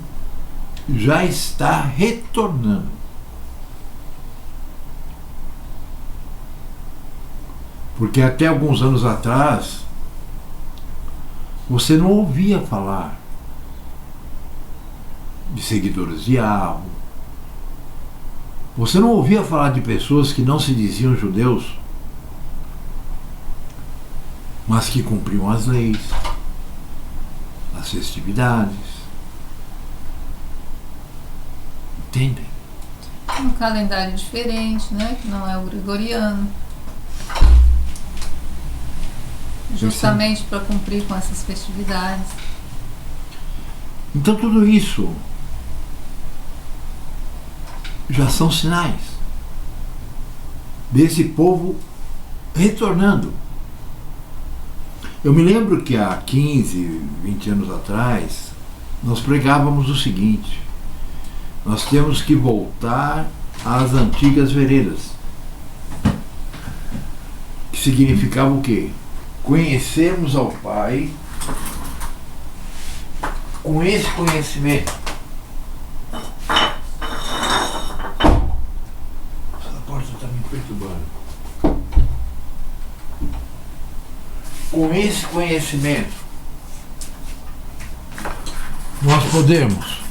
já está retornando. Porque até alguns anos atrás, você não ouvia falar de seguidores de Yahweh. Você não ouvia falar de pessoas que não se diziam judeus, mas que cumpriam as leis, as festividades. Entendem? Um calendário diferente, né? Que não é o gregoriano. Justamente para cumprir com essas festividades. Então tudo isso já são sinais desse povo retornando. Eu me lembro que há 15, 20 anos atrás, nós pregávamos o seguinte: nós temos que voltar às antigas veredas. Que significava o quê? Conhecermos ao Pai com esse conhecimento. Essa porta está me perturbando. Com esse conhecimento, nós podemos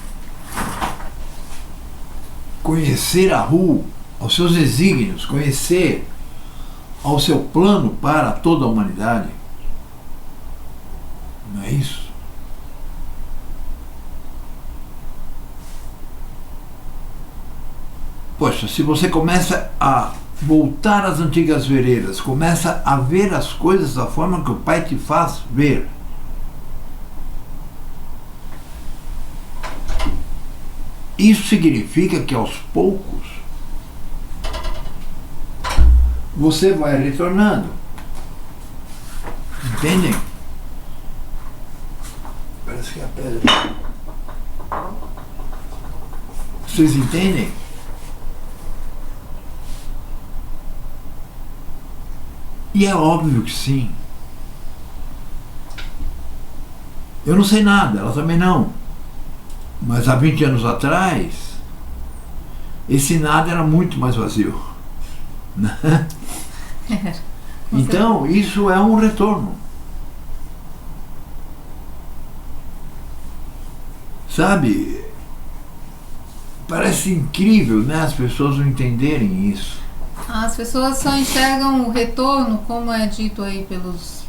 conhecer a rua, aos seus desígnios, conhecer ao seu plano para toda a humanidade. Não é isso? Poxa, se você começa a voltar às antigas veredas, começa a ver as coisas da forma que o Pai te faz ver, isso significa que aos poucos você vai retornando. Entendem? Parece que é a pedra. Vocês entendem? E é óbvio que sim. Eu não sei nada, ela também não. Mas há 20 anos atrás, esse nada era muito mais vazio. Então, isso é um retorno. Sabe? Parece incrível, né? As pessoas não entenderem isso. As pessoas só enxergam o retorno, como é dito aí pelos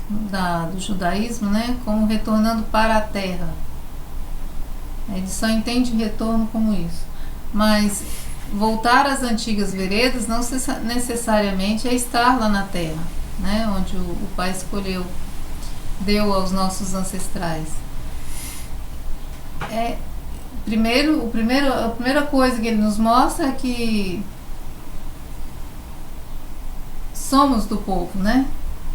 do judaísmo, né? Como retornando para a terra. Eles só entendem retorno como isso. Mas voltar às antigas veredas não necessariamente é estar lá na terra, né? Onde o Pai escolheu, deu aos nossos ancestrais. A primeira coisa que ele nos mostra é que somos do povo, né?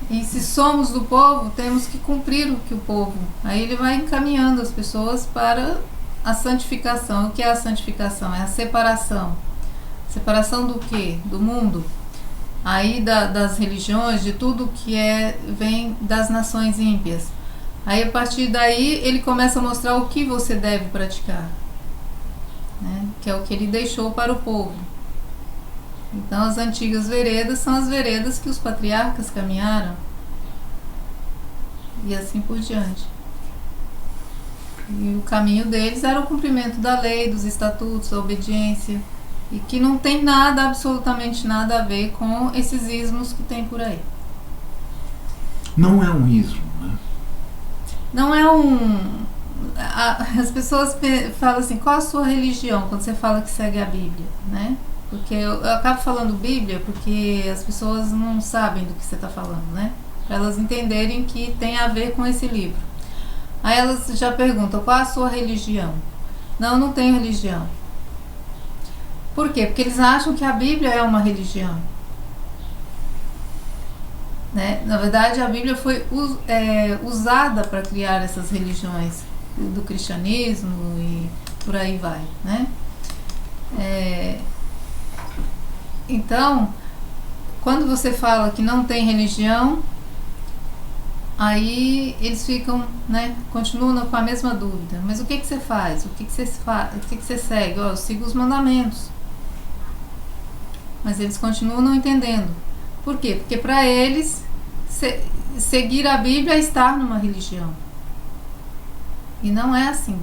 E se somos do povo, temos que cumprir o que o povo. Aí ele vai encaminhando as pessoas para a santificação. O que é a santificação? É a separação. Separação do quê? Do mundo. Aí das religiões, de tudo que vem das nações ímpias. Aí a partir daí ele começa a mostrar o que você deve praticar, né? Que é o que ele deixou para o povo. Então as antigas veredas são as veredas que os patriarcas caminharam. E assim por diante. E o caminho deles era o cumprimento da lei, dos estatutos, da obediência, e que não tem nada, absolutamente nada a ver com esses ismos que tem por aí. Não é um ismo, né? Não é um... As pessoas falam assim, qual a sua religião, quando você fala que segue a Bíblia, né? Porque eu acabo falando Bíblia porque as pessoas não sabem do que você está falando, né? Para elas entenderem que tem a ver com esse livro. Aí elas já perguntam, qual a sua religião? Não, não tenho religião. Por quê? Porque eles acham que a Bíblia é uma religião. Né? Na verdade, a Bíblia foi usada para criar essas religiões do cristianismo e por aí vai, né? Então, quando você fala que não tem religião, aí eles ficam, né, continuam com a mesma dúvida. Mas o que você faz? O que você segue? Eu sigo os mandamentos. Mas eles continuam não entendendo. Por quê? Porque para eles seguir a Bíblia é estar numa religião. E não é assim.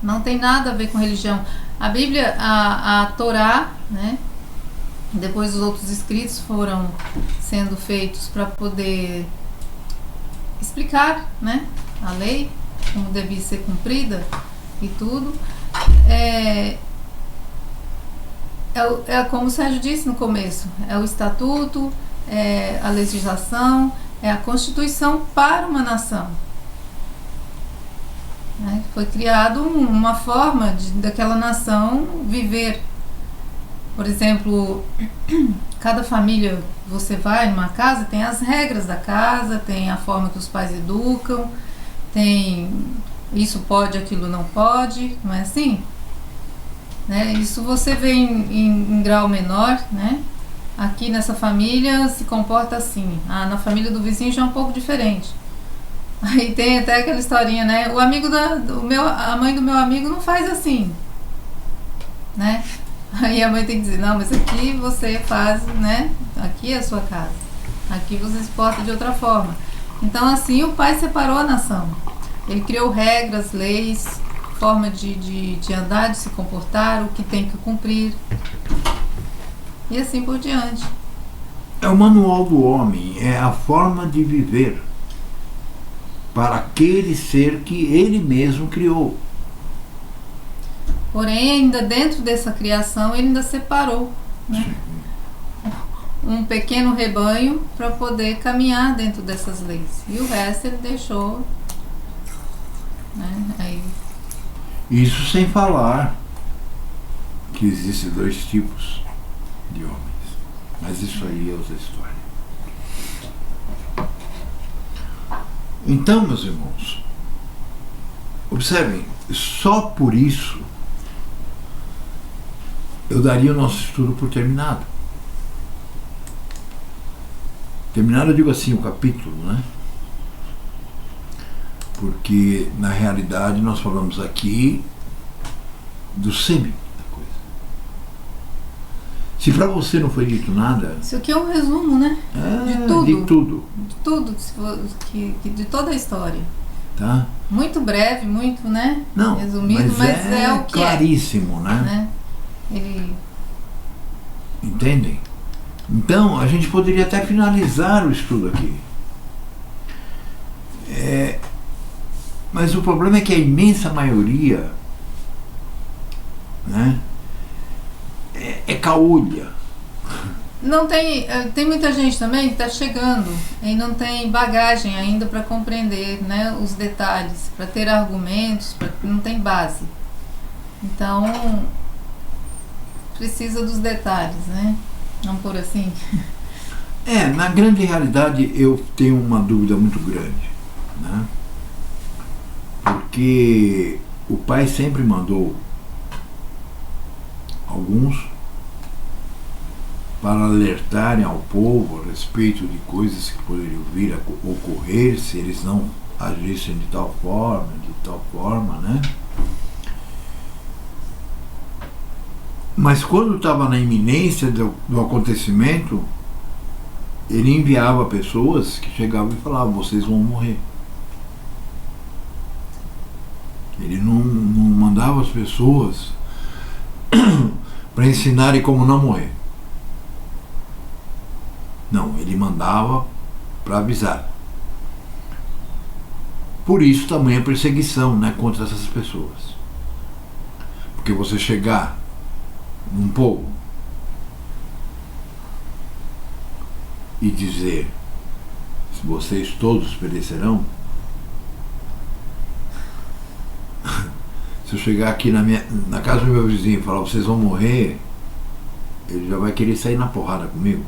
Não tem nada a ver com religião. A Bíblia, a Torá, né? Depois os outros escritos foram sendo feitos para poder explicar, né, a lei, como devia ser cumprida e tudo. É como o Sérgio disse no começo, é o estatuto, é a legislação, é a constituição para uma nação. Né? Foi criado uma forma daquela nação viver. Por exemplo, cada família, você vai numa casa, tem as regras da casa, tem a forma que os pais educam, tem isso pode, aquilo não pode, não é assim? Né? Isso você vê em grau menor, né? Aqui nessa família se comporta assim, na família do vizinho já é um pouco diferente. Aí tem até aquela historinha, né? A mãe do meu amigo não faz assim, né? Aí a mãe tem que dizer, não, mas aqui você faz, né? Aqui é a sua casa. Aqui você se porta de outra forma. Então assim o pai separou a nação. Ele criou regras, leis, forma de andar, de se comportar, o que tem que cumprir. E assim por diante. É o manual do homem, é a forma de viver para aquele ser que ele mesmo criou. Porém, ainda dentro dessa criação, ele ainda separou, né, um pequeno rebanho para poder caminhar dentro dessas leis. E o resto ele deixou, né, aí. Isso sem falar que existem dois tipos de homens. Mas isso aí é outra história. Então, meus irmãos, observem, só por isso eu daria o nosso estudo por terminado. Terminado, eu digo assim, o capítulo, né? Porque, na realidade, nós falamos aqui do sêmen da coisa. Se para você não foi dito nada... Isso aqui é um resumo, né? De tudo. De tudo. De tudo, de toda a história. Tá? Muito breve, muito, né? Não, resumido, mas é o que claríssimo, né? Ele... Entendem? Então, a gente poderia até finalizar o estudo aqui. Mas o problema é que a imensa maioria, né, é caolha. Não tem muita gente também que está chegando e não tem bagagem ainda para compreender, né, os detalhes, para ter argumentos, não tem base. Então, precisa dos detalhes, né? Vamos por assim. Na grande realidade eu tenho uma dúvida muito grande, né? Porque o pai sempre mandou alguns para alertarem ao povo a respeito de coisas que poderiam vir a ocorrer se eles não agissem de tal forma, né? Mas quando estava na iminência do acontecimento, ele enviava pessoas que chegavam e falavam, vocês vão morrer. mandava as pessoas para ensinarem como não morrer. Não, ele mandava para avisar. Por isso tamanha perseguição, né, contra essas pessoas. Porque você chegar num povo e dizer: se vocês todos perecerão. Se eu chegar aqui na casa do meu vizinho e falar: vocês vão morrer, ele já vai querer sair na porrada comigo.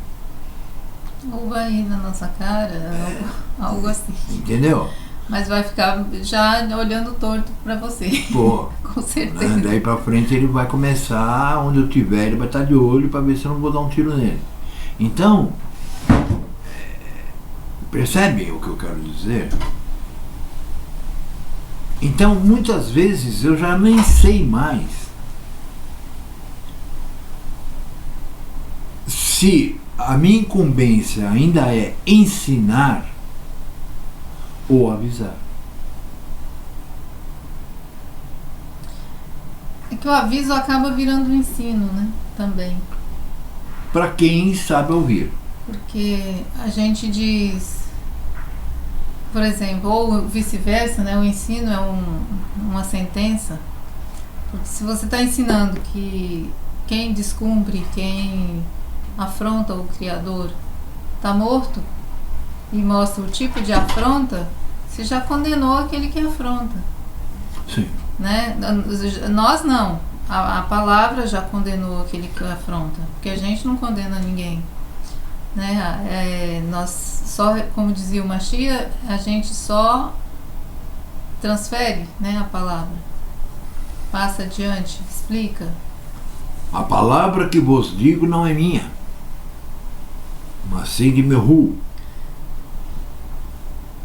Ou vai rir na nossa cara, algo assim. Entendeu? Mas vai ficar já olhando torto pra você. Pô, com certeza. Né? Daí pra frente ele vai começar, onde eu tiver, ele vai estar de olho pra ver se eu não vou dar um tiro nele. Então, percebem o que eu quero dizer? Então, muitas vezes eu já nem sei mais se a minha incumbência ainda é ensinar ou avisar. É que o aviso acaba virando um ensino, né? Também. Para quem sabe ouvir. Porque a gente diz, por exemplo, ou vice-versa, né? O ensino é uma sentença. Porque se você está ensinando que quem descumpre, quem afronta o Criador está morto, e mostra o tipo de afronta, você já condenou aquele que afronta. Sim. Né? Nós não. A palavra já condenou aquele que afronta, porque a gente não condena ninguém. Né? Nós só, como dizia o Machia, a gente só transfere, né, a palavra. Passa adiante, explica. A palavra que vos digo não é minha, mas sim de meu Ru.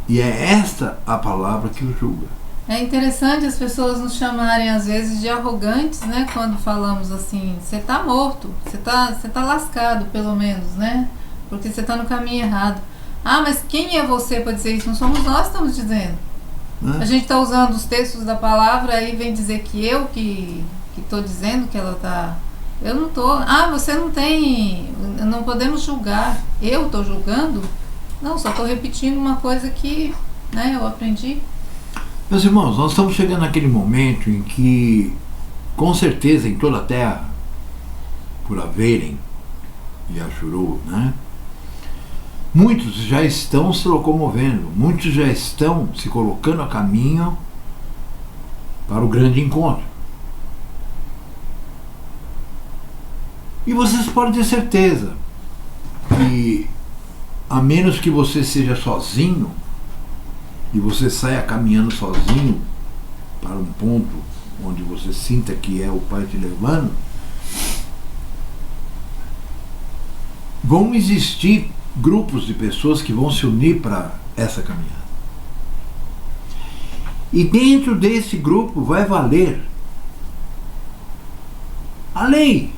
E é esta a palavra que o julga. É interessante as pessoas nos chamarem às vezes de arrogantes, né? Quando falamos assim, você tá morto, você tá lascado pelo menos, né? Porque você tá no caminho errado. Ah, mas quem é você para dizer isso? Não somos nós que estamos dizendo. A gente está usando os textos da palavra, aí vem dizer que eu que estou dizendo que ela tá... Eu não tô... Ah, você não tem... Não podemos julgar. Eu estou julgando? Não, só estou repetindo uma coisa que, né, eu aprendi. Meus irmãos, nós estamos chegando naquele momento em que, com certeza, em toda a terra, por haverem Yashuru, né, muitos já estão se locomovendo, muitos já estão se colocando a caminho para o grande encontro. E vocês podem ter certeza que, a menos que você seja sozinho e você saia caminhando sozinho para um ponto onde você sinta que é o Pai te levando, vão existir grupos de pessoas que vão se unir para essa caminhada. E dentro desse grupo vai valer a lei.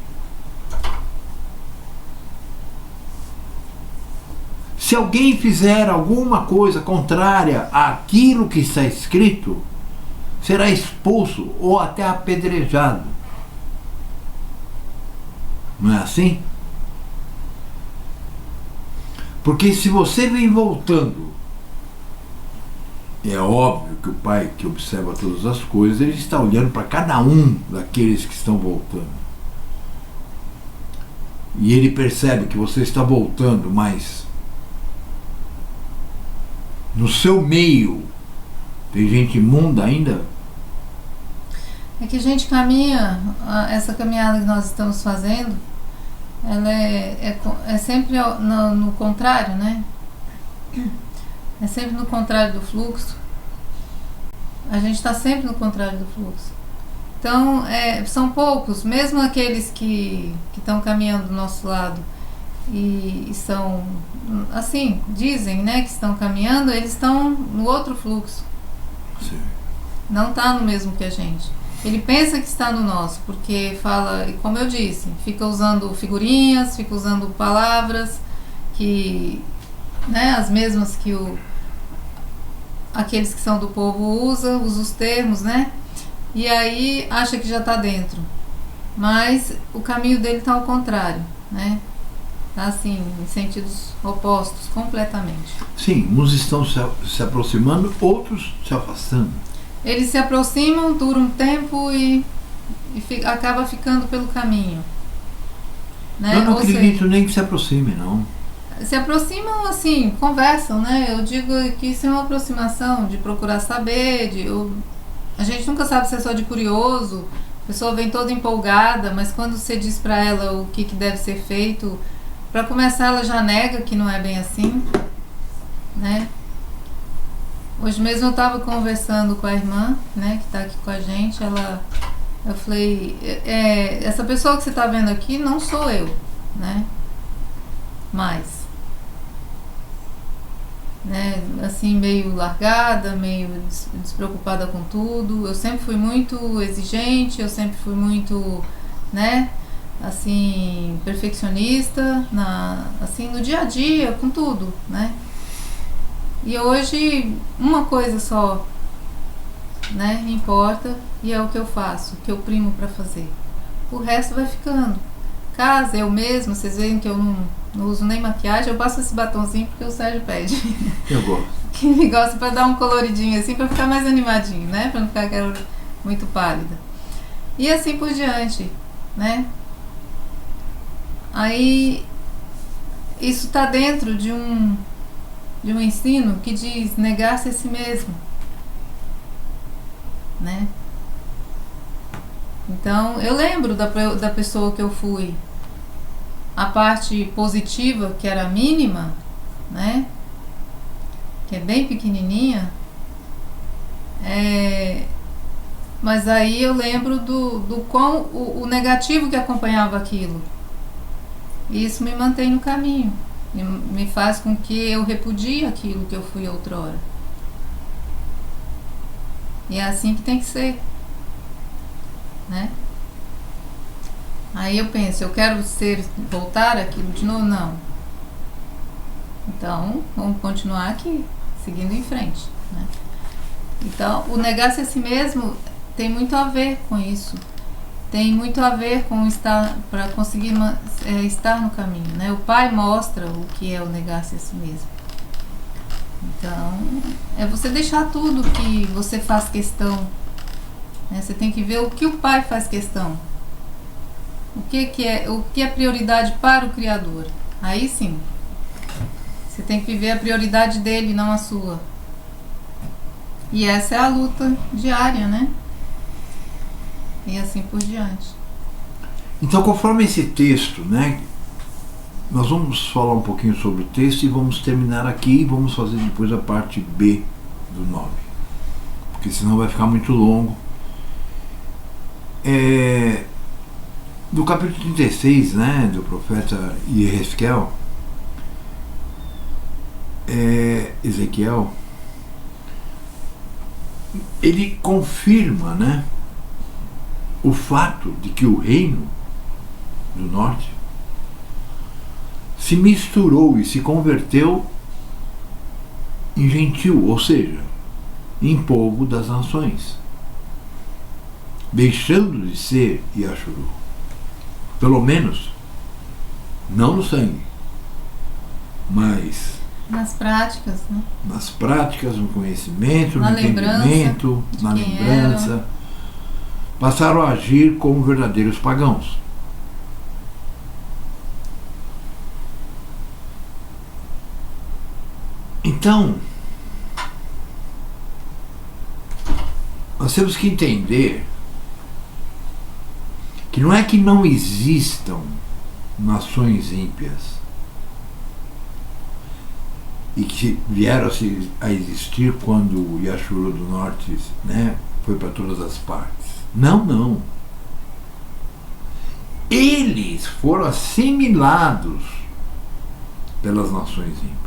Se alguém fizer alguma coisa contrária àquilo que está escrito, será expulso ou até apedrejado. Não é assim? Porque se você vem voltando, é óbvio que o Pai que observa todas as coisas, ele está olhando para cada um daqueles que estão voltando. E ele percebe que você está voltando, mas no seu meio tem gente imunda ainda. É que a gente caminha, essa caminhada que nós estamos fazendo, ela é sempre no contrário, né? É sempre no contrário do fluxo. A gente está sempre no contrário do fluxo. Então, são poucos, mesmo aqueles que estão caminhando do nosso lado e são, assim, dizem, né, que estão caminhando, eles estão no outro fluxo. Sim. Não está no mesmo que a gente. Ele pensa que está no nosso, porque fala, como eu disse, fica usando figurinhas, fica usando palavras que, né, as mesmas que aqueles que são do povo usa os termos, né? e aí acha que já está dentro. Mas o caminho dele está ao contrário, né? Tá assim, em sentidos opostos, completamente. Sim, uns estão se aproximando, outros se afastando. Eles se aproximam, dura um tempo e acaba ficando pelo caminho. Né? Eu não Ou acredito seja, nem que se aproxime, não. se aproximam assim, conversam, né? Eu digo que isso é uma aproximação de procurar saber, a gente nunca sabe se é só de curioso, a pessoa vem toda empolgada, mas quando você diz pra ela o que deve ser feito, pra começar ela já nega que não é bem assim, né? Hoje mesmo eu estava conversando com a irmã, né, que está aqui com a gente, eu falei, essa pessoa que você está vendo aqui não sou eu, né? Mas, né, assim, meio largada, meio despreocupada com tudo. Eu sempre fui muito exigente, eu sempre fui muito, né, assim, perfeccionista, assim, no dia a dia, com tudo, né? E hoje uma coisa só, né, importa, e é o que eu faço, o que eu primo para fazer. O resto vai ficando. Casa, eu mesma, vocês veem que eu não uso nem maquiagem, eu passo esse batonzinho porque o Sérgio pede. Eu gosto. Que me gosta para dar um coloridinho assim, para ficar mais animadinho, né, para não ficar aquela muito pálida. E assim por diante, né? Aí isso tá dentro de um ensino que diz negar-se a si mesmo, né? Então eu lembro da pessoa que eu fui, a parte positiva que era mínima, né, que é bem pequenininha, mas aí eu lembro do quão o negativo que acompanhava aquilo, e isso me mantém no caminho, me faz com que eu repudie aquilo que eu fui outrora. E é assim que tem que ser, né? Aí eu penso, eu quero voltar aquilo de novo? Não. Então, vamos continuar aqui, seguindo em frente, né? Então, o negar-se a si mesmo tem muito a ver com isso. Tem muito a ver com estar, para conseguir estar no caminho, né? O Pai mostra o que é o negar-se a si mesmo. Então, é você deixar tudo que você faz questão, né? Você tem que ver o que o Pai faz questão. O que é prioridade para o Criador. Aí sim, você tem que viver a prioridade dele, não a sua. E essa é a luta diária, né? E assim por diante. Então, conforme esse texto, né, nós vamos falar um pouquinho sobre o texto e vamos terminar aqui e vamos fazer depois a parte B do 9, porque senão vai ficar muito longo. No capítulo 36, né, do profeta Ezequiel, ele confirma, né, o fato de que o reino do norte se misturou e se converteu em gentil, ou seja, em povo das nações, deixando de ser Yashuru. Pelo menos, não no sangue, mas nas práticas, né? Nas práticas, no conhecimento, no entendimento, na lembrança. Passaram a agir como verdadeiros pagãos. Então, nós temos que entender que não é que não existam nações ímpias e que vieram a existir quando o Yashuru do Norte, né, foi para todas as partes. Não, não. Eles foram assimilados pelas nações ímpias.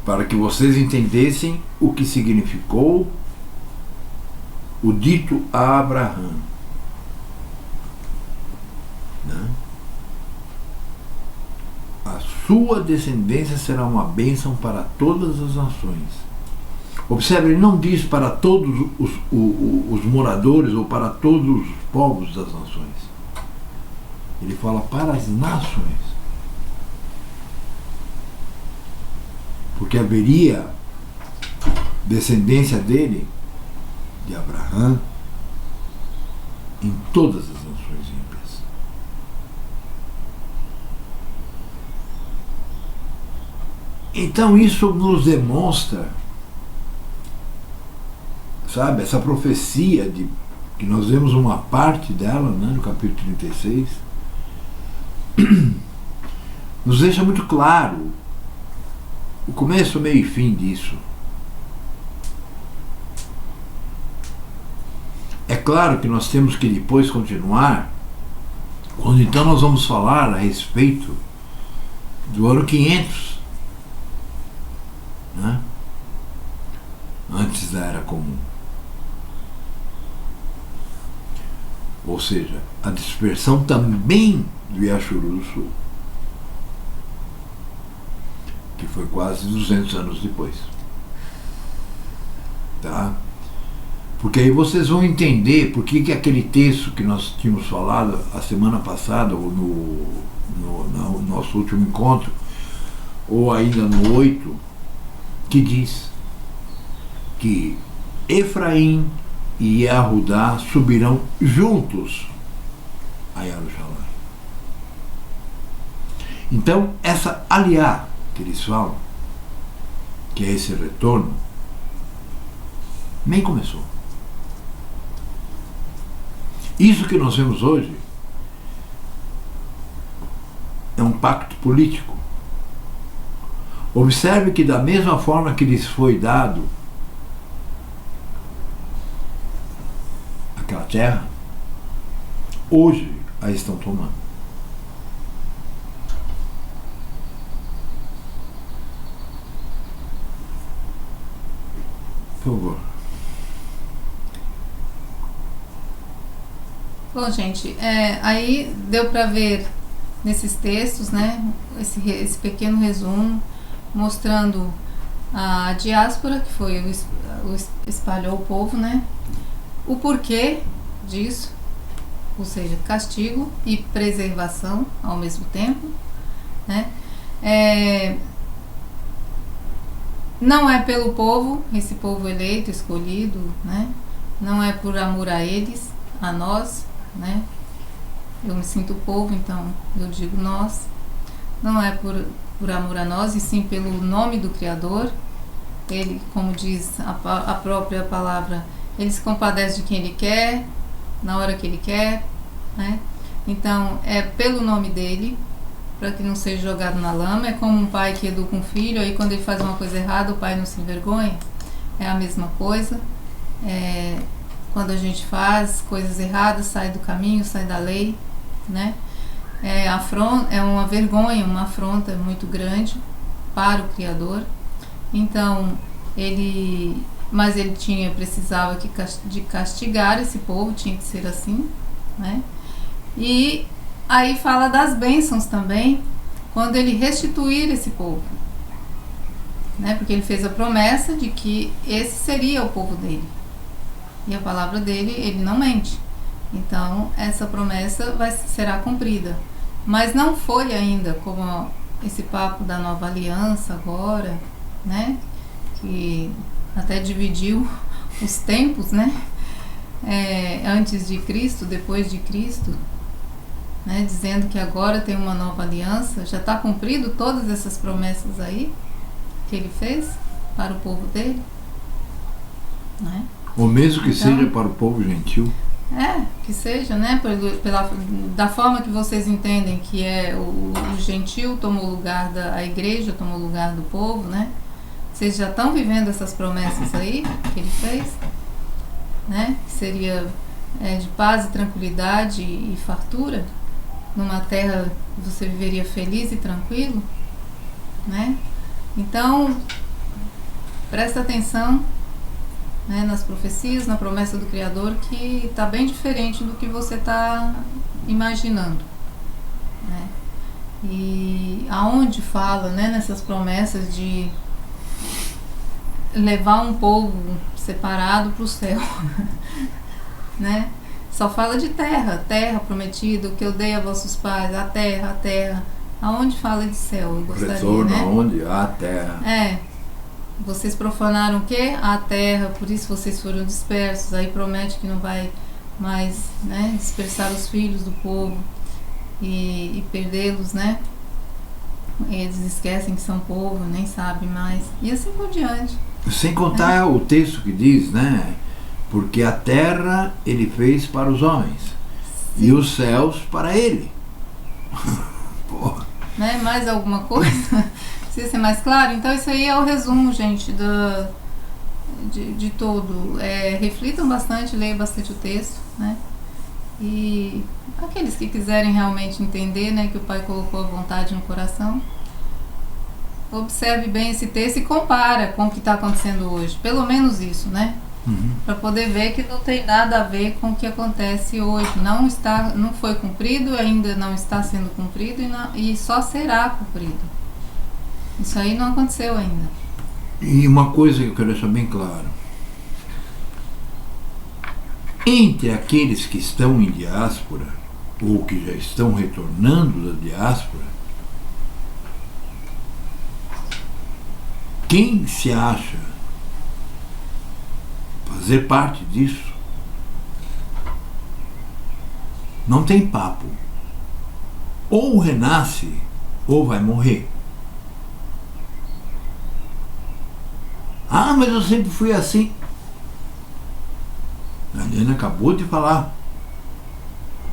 Para que vocês entendessem o que significou o dito a Abraão, né? A sua descendência será uma bênção para todas as nações, Observe, ele não diz para todos os moradores ou para todos os povos das nações. Ele fala para as nações. Porque haveria descendência dele, de Abraão, em todas as nações ímpias. Então isso nos demonstra, sabe, essa profecia que nós vemos uma parte dela, né, no capítulo 36, nos deixa muito claro o começo, meio e fim disso. É claro que nós temos que depois continuar, quando então nós vamos falar a respeito do ano 500, né? Antes da Era Comum. Ou seja, a dispersão também do Yashuru do Sul, que foi quase 200 anos depois. Tá? Porque aí vocês vão entender por que aquele texto que nós tínhamos falado a semana passada, ou no nosso último encontro, ou ainda no 8, que diz que Efraim e Yehudá subirão juntos a Jerusalém. Então, essa aliá que eles falam, que é esse retorno, nem começou. Isso que nós vemos hoje é um pacto político. Observe que da mesma forma que lhes foi dado aquela terra, hoje a estão tomando. Por favor. Bom, gente, aí deu para ver nesses textos, né, esse pequeno resumo, mostrando a diáspora, que foi espalhou o povo, né, o porquê disso, ou seja, castigo e preservação ao mesmo tempo, né, não é pelo povo, esse povo eleito, escolhido, né, não é por amor a eles, a nós, né? Eu me sinto povo, então eu digo nós. Não é por amor a nós, e sim pelo nome do Criador. Ele, como diz a própria palavra, ele se compadece de quem ele quer, na hora que ele quer, né? Então é pelo nome dele, para que não seja jogado na lama. É como um pai que educa um filho, aí quando ele faz uma coisa errada, o pai não se envergonha. É a mesma coisa. Quando a gente faz coisas erradas, sai do caminho, sai da lei, né? É uma vergonha, uma afronta muito grande para o Criador. Então, mas ele precisava de castigar esse povo, tinha que ser assim, né? E aí fala das bênçãos também, quando ele restituir esse povo, né? Porque ele fez a promessa de que esse seria o povo dele. E a palavra dele, ele não mente. Então, essa promessa será cumprida. Mas não foi ainda como esse papo da nova aliança agora, né? Que até dividiu os tempos, né? Antes de Cristo, depois de Cristo, né? Dizendo que agora tem uma nova aliança. Já está cumprido todas essas promessas aí que ele fez para o povo dele, né? Ou mesmo que seja para o povo gentil. Que seja, né? Da forma que vocês entendem que o gentil tomou o lugar a igreja tomou o lugar do povo, né? Vocês já estão vivendo essas promessas aí que ele fez, né? Que seria de paz e tranquilidade e fartura, numa terra que você viveria feliz e tranquilo, né? Então, presta atenção, né, nas profecias, na promessa do Criador, que está bem diferente do que você está imaginando, né? E aonde fala, né, nessas promessas levar um povo separado para o céu, né? Só fala de terra, terra prometida, o que eu dei a vossos pais, a terra, a terra. Aonde fala de céu? Eu gostaria, retorno, né? aonde? A terra. Vocês profanaram o quê? A terra, por isso vocês foram dispersos. Aí promete que não vai mais, né, dispersar os filhos do povo e perdê-los, né? Eles esquecem que são povo, nem sabem mais. E assim por diante. Sem contar o texto que diz, né? Porque a terra ele fez para os homens. Sim. E os céus para ele. Porra. Né? Mais alguma coisa? Precisa ser mais claro? Então isso aí é o resumo, gente, de todo. Reflitam bastante, leiam bastante o texto, né? E aqueles que quiserem realmente entender, né, que o Pai colocou a vontade no coração, observe bem esse texto e compara com o que está acontecendo hoje. Pelo menos isso, né? Para poder ver que não tem nada a ver com o que acontece hoje. Não foi cumprido, ainda não está sendo cumprido e só será cumprido. Isso aí não aconteceu ainda. E uma coisa que eu quero deixar bem claro. Entre aqueles que estão em diáspora, ou que já estão retornando da diáspora, quem se acha fazer parte disso, não tem papo. Ou renasce, ou vai morrer. Ah, mas eu sempre fui assim. A Helena acabou de falar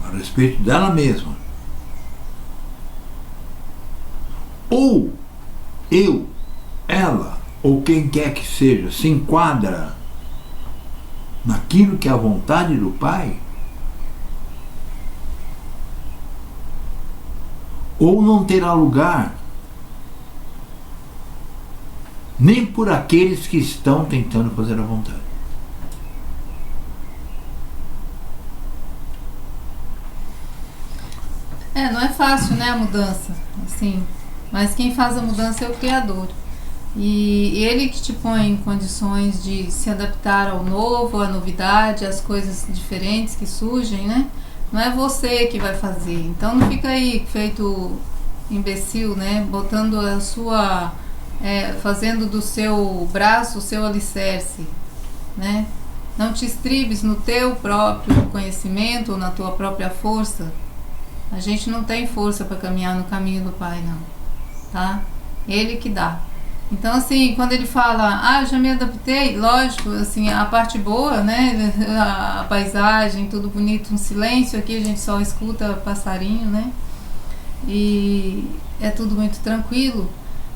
a respeito dela mesma. Ou eu, ela, ou quem quer que seja, se enquadra naquilo que é a vontade do Pai, ou não terá lugar nem por aqueles que estão tentando fazer a vontade. Não é fácil, né, a mudança, assim, mas quem faz a mudança é o Criador. E ele que te põe em condições de se adaptar ao novo, à novidade, às coisas diferentes que surgem, né? Não é você que vai fazer. Então não fica aí feito imbecil, né? Botando a sua... fazendo do seu braço o seu alicerce, né? Não te estribes no teu próprio conhecimento ou na tua própria força. A gente não tem força para caminhar no caminho do Pai, não, tá? Ele que dá. Então, assim, quando ele fala, eu já me adaptei, lógico, assim, a parte boa, né, a paisagem, tudo bonito, um silêncio aqui, a gente só escuta passarinho, né, e é tudo muito tranquilo,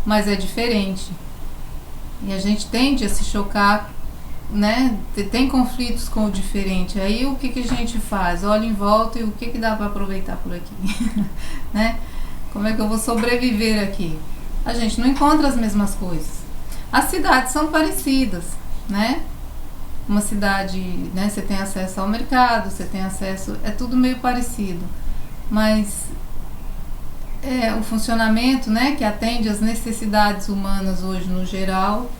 mas é diferente. E a gente tende a se chocar, né, tem conflitos com o diferente. Aí o que a gente faz? Olha em volta e o que dá para aproveitar por aqui, né? Como é que eu vou sobreviver aqui? A gente não encontra as mesmas coisas. As cidades são parecidas, né? Uma cidade, né, você tem acesso ao mercado, você tem acesso, é tudo meio parecido, mas o funcionamento, né, que atende às necessidades humanas hoje no geral,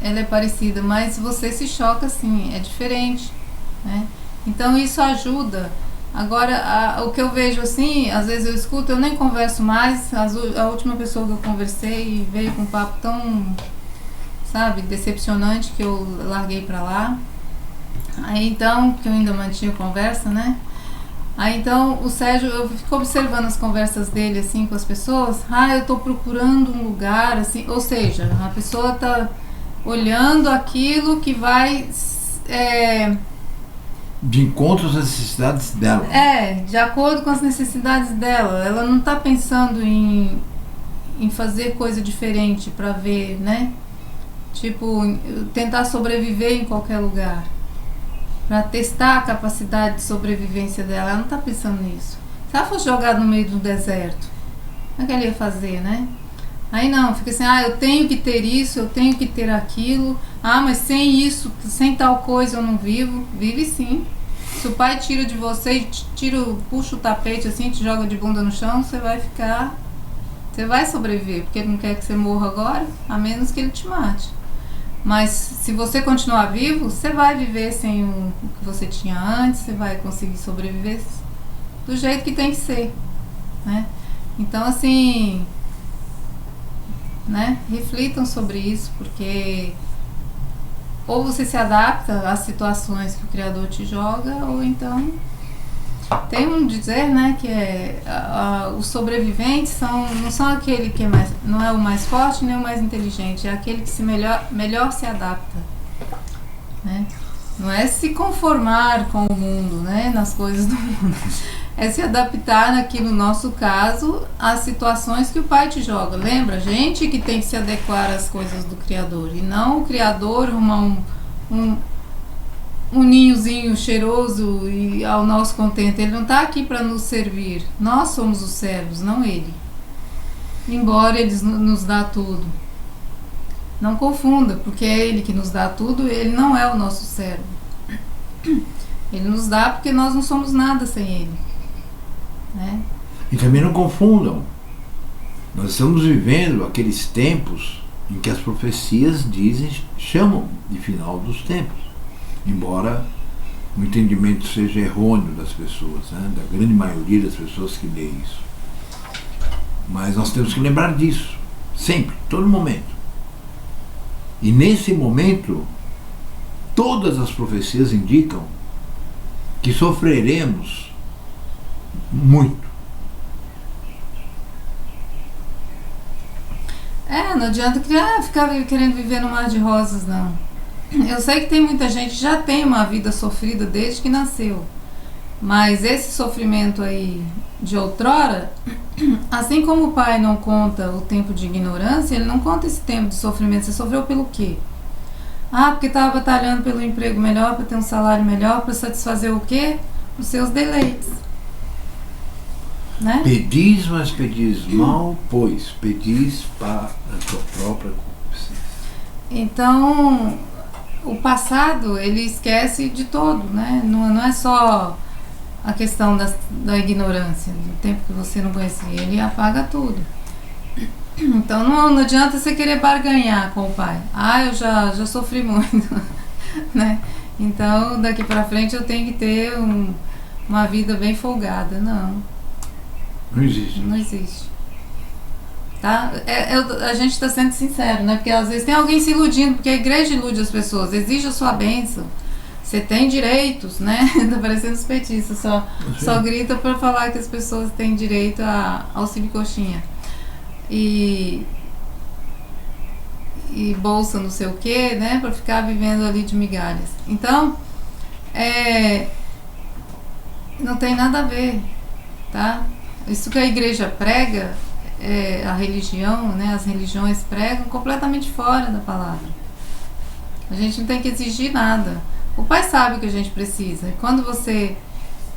ela é parecida, mas você se choca assim, é diferente, né? Então isso ajuda. Agora, o que eu vejo assim, às vezes eu escuto, eu nem converso mais. A última pessoa que eu conversei veio com um papo tão, sabe, decepcionante, que eu larguei pra lá. Aí então, que eu ainda mantinha conversa, né? Aí então o Sérgio, eu fico observando as conversas dele assim com as pessoas. Eu tô procurando um lugar assim, ou seja, a pessoa tá olhando aquilo que vai de encontro às necessidades dela. De acordo com as necessidades dela. Ela não tá pensando em fazer coisa diferente pra ver, né? Tipo, tentar sobreviver em qualquer lugar, para testar a capacidade de sobrevivência dela. Ela não está pensando nisso. Se ela fosse jogada no meio do deserto, como é que ela ia fazer, né? Aí não, fica assim, eu tenho que ter isso, eu tenho que ter aquilo. Mas sem isso, sem tal coisa eu não vivo. Vive sim. Se o Pai tira de você e puxa o tapete assim, te joga de bunda no chão, você vai ficar Você vai sobreviver, porque ele não quer que você morra agora, a menos que ele te mate. Mas se você continuar vivo, você vai viver sem o que você tinha antes, você vai conseguir sobreviver do jeito que tem que ser, né? Então, assim, né? Reflitam sobre isso, porque ou você se adapta às situações que o Criador te joga, ou então tem um dizer, né, que os sobreviventes não são aquele que não é o mais forte nem o mais inteligente, é aquele que melhor se adapta, né? Não é se conformar com o mundo, né, nas coisas do mundo, é se adaptar, aqui no nosso caso, às situações que o Pai te joga. Lembra, gente que tem que se adequar às coisas do Criador, e não o Criador arrumar um ninhozinho cheiroso e ao nosso contento. Ele não está aqui para nos servir. Nós somos os servos, não ele. Embora ele nos dá tudo. Não confunda, porque é ele que nos dá tudo, ele não é o nosso servo. Ele nos dá porque nós não somos nada sem ele, né? E também não confundam. Nós estamos vivendo aqueles tempos em que as profecias chamam de final dos tempos. Embora o entendimento seja errôneo das pessoas, né? Da grande maioria das pessoas que lê isso. Mas nós temos que lembrar disso, sempre, todo momento. E nesse momento, todas as profecias indicam que sofreremos muito. Não adianta ficar querendo viver no mar de rosas, não. Eu sei que tem muita gente que já tem uma vida sofrida desde que nasceu, mas esse sofrimento aí de outrora, assim como o Pai não conta o tempo de ignorância, ele não conta esse tempo de sofrimento. Você sofreu pelo quê? Porque estava batalhando pelo emprego melhor, para ter um salário melhor, para satisfazer o quê? Os seus deleites, né? Pedis, mas pedis mal, pois pedis para a sua própria concupiscência. Então, o passado, ele esquece de todo, né? Não é só a questão da ignorância, do tempo que você não conhecia, ele apaga tudo. Então não adianta você querer barganhar com o Pai. Eu já sofri muito, né? Então daqui pra frente eu tenho que ter uma vida bem folgada. Não existe. Não existe. Tá? A gente está sendo sincero, né? Porque às vezes tem alguém se iludindo, porque a igreja ilude as pessoas, exige a sua bênção. Você tem direitos, né? Tá parecendo os petistas, só grita para falar que as pessoas têm direito ao auxílio coxinha. E bolsa não sei o que, né? Para ficar vivendo ali de migalhas. Então, não tem nada a ver, tá? Isso que a igreja prega, a religião, né? As religiões pregam completamente fora da palavra. A gente não tem que exigir nada. O Pai sabe o que a gente precisa. E quando você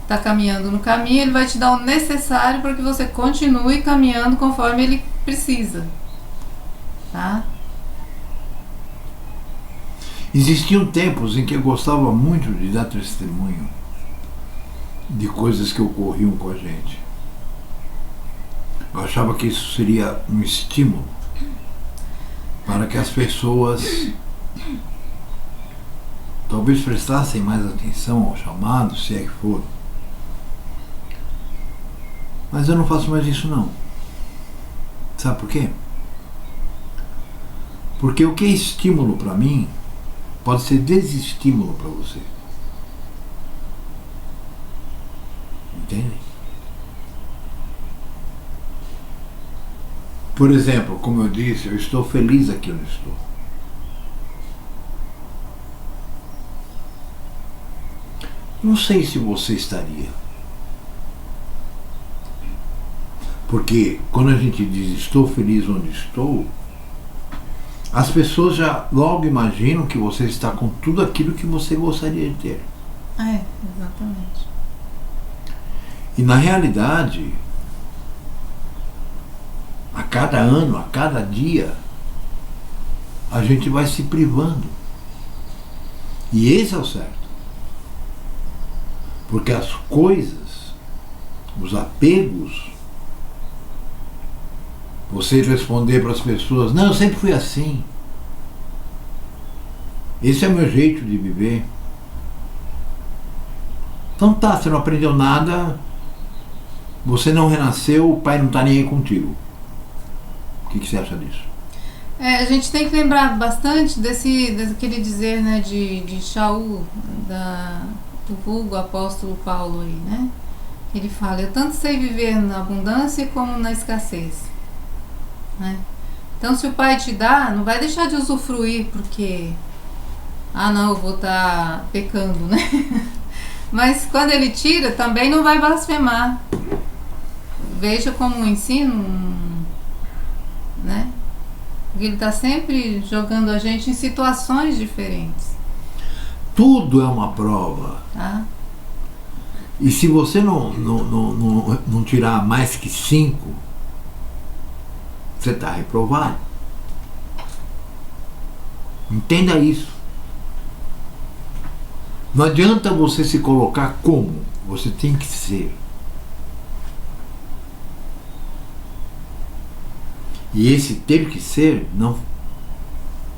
está caminhando no caminho, Ele vai te dar o necessário para que você continue caminhando conforme Ele precisa. Tá? Existiam tempos em que eu gostava muito de dar testemunho de coisas que ocorriam com a gente. Eu achava que isso seria um estímulo para que as pessoas talvez prestassem mais atenção ao chamado, se é que for. Mas eu não faço mais isso não. Sabe por quê? Porque o que é estímulo para mim pode ser desestímulo para você. Entende? Por exemplo, como eu disse, eu estou feliz aqui onde estou. Não sei se você estaria. Porque quando a gente diz estou feliz onde estou, as pessoas já logo imaginam que você está com tudo aquilo que você gostaria de ter. Exatamente. E na realidade, a cada ano, a cada dia, a gente vai se privando. E esse é o certo. Porque as coisas, os apegos, Você responder para as pessoas, não, eu sempre fui assim. Esse é o meu jeito de viver. Então tá, você não aprendeu nada, você não renasceu, o pai não está nem aí contigo. O que você acha disso? A gente tem que lembrar bastante daquele dizer, né, de Shaul, do vulgo apóstolo Paulo aí, né? Ele fala, eu tanto sei viver na abundância como na escassez. Né? Então se o pai te dá, não vai deixar de usufruir porque, não, eu vou estar pecando, né? Mas quando ele tira, também não vai blasfemar. Veja como um ensino, né? Ele está sempre jogando a gente em situações diferentes. Tudo é uma prova. Tá? E se você não tirar mais que 5, você está reprovado. Entenda isso. Não adianta você se colocar como, você tem que ser. E esse ter que ser não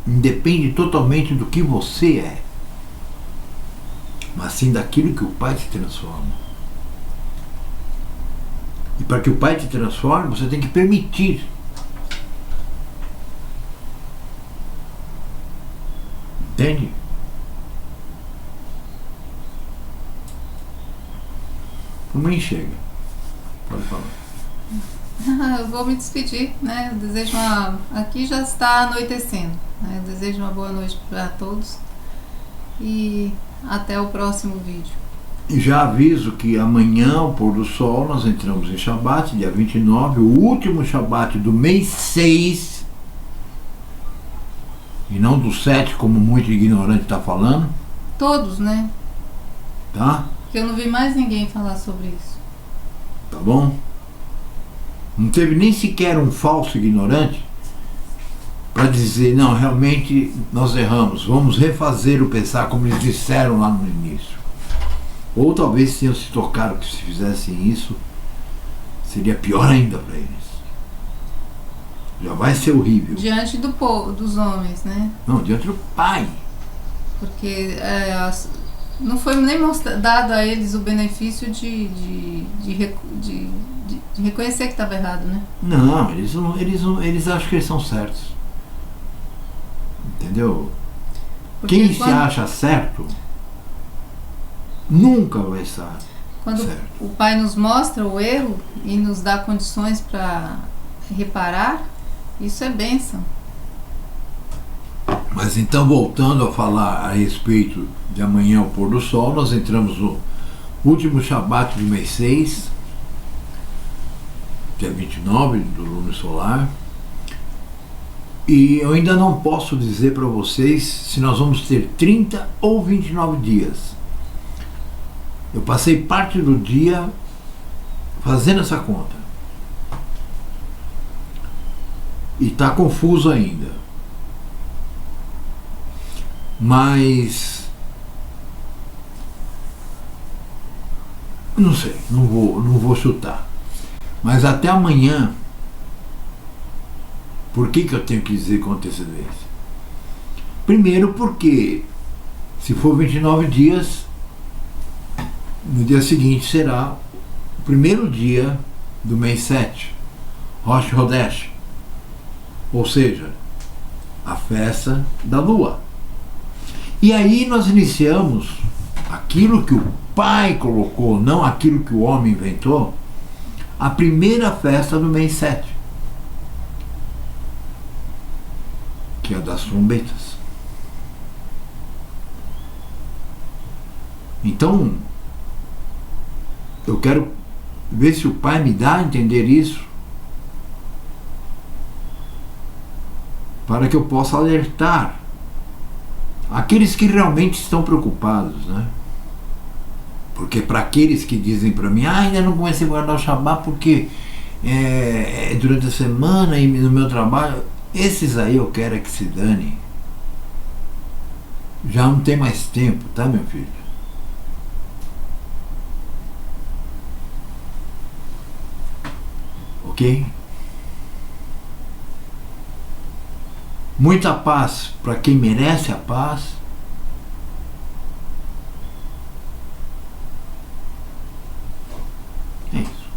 independe totalmente do que você é, mas sim daquilo que o Pai te transforma. E para que o Pai te transforme, você tem que permitir. Entende? Como enxerga? Pode falar. Eu vou me despedir, né? Eu desejo aqui já está anoitecendo, né? Eu desejo uma boa noite para todos e até o próximo vídeo. E já aviso que amanhã, ao pôr do sol, nós entramos em Shabat, dia 29, o último Shabat do mês 6, e não do 7, como muito ignorante está falando. Todos, né? Tá? Porque eu não vi mais ninguém falar sobre isso. Tá bom? Não teve nem sequer um falso ignorante para dizer, não, realmente nós erramos, vamos refazer o pensar como eles disseram lá no início. Ou talvez tenham se tocado que se fizessem isso, seria pior ainda para eles. Já vai ser horrível. Diante do povo, dos homens, né? Não, diante do Pai. Porque não foi nem dado a eles o benefício de reconhecer que estava errado, né? Não, eles acham que eles são certos. Entendeu? Porque quem se acha certo nunca vai estar quando certo. O Pai nos mostra o erro e nos dá condições para reparar, isso é bênção. Mas então, voltando a falar a respeito de amanhã ao pôr do sol, nós entramos no último Shabat do mês 6, dia 29 do luno solar, e eu ainda não posso dizer para vocês se nós vamos ter 30 ou 29 dias. Eu passei parte do dia fazendo essa conta e está confuso ainda, mas não sei, não vou chutar. Mas até amanhã, por que eu tenho que dizer com antecedência? Primeiro porque, se for 29 dias, no dia seguinte será o primeiro dia do mês 7, Rosh Hodesh, ou seja, a festa da lua. E aí nós iniciamos aquilo que o Pai colocou, não aquilo que o homem inventou, a primeira festa do mês 7, que é a das trombetas. Então, eu quero ver se o Pai me dá a entender isso, para que eu possa alertar aqueles que realmente estão preocupados, né? Porque para aqueles que dizem para mim, ainda não comecei a guardar o Shabat porque durante a semana e no meu trabalho, esses aí eu quero é que se dane. Já não tem mais tempo, tá, meu filho? Ok? muita paz para quem merece a paz. É isso.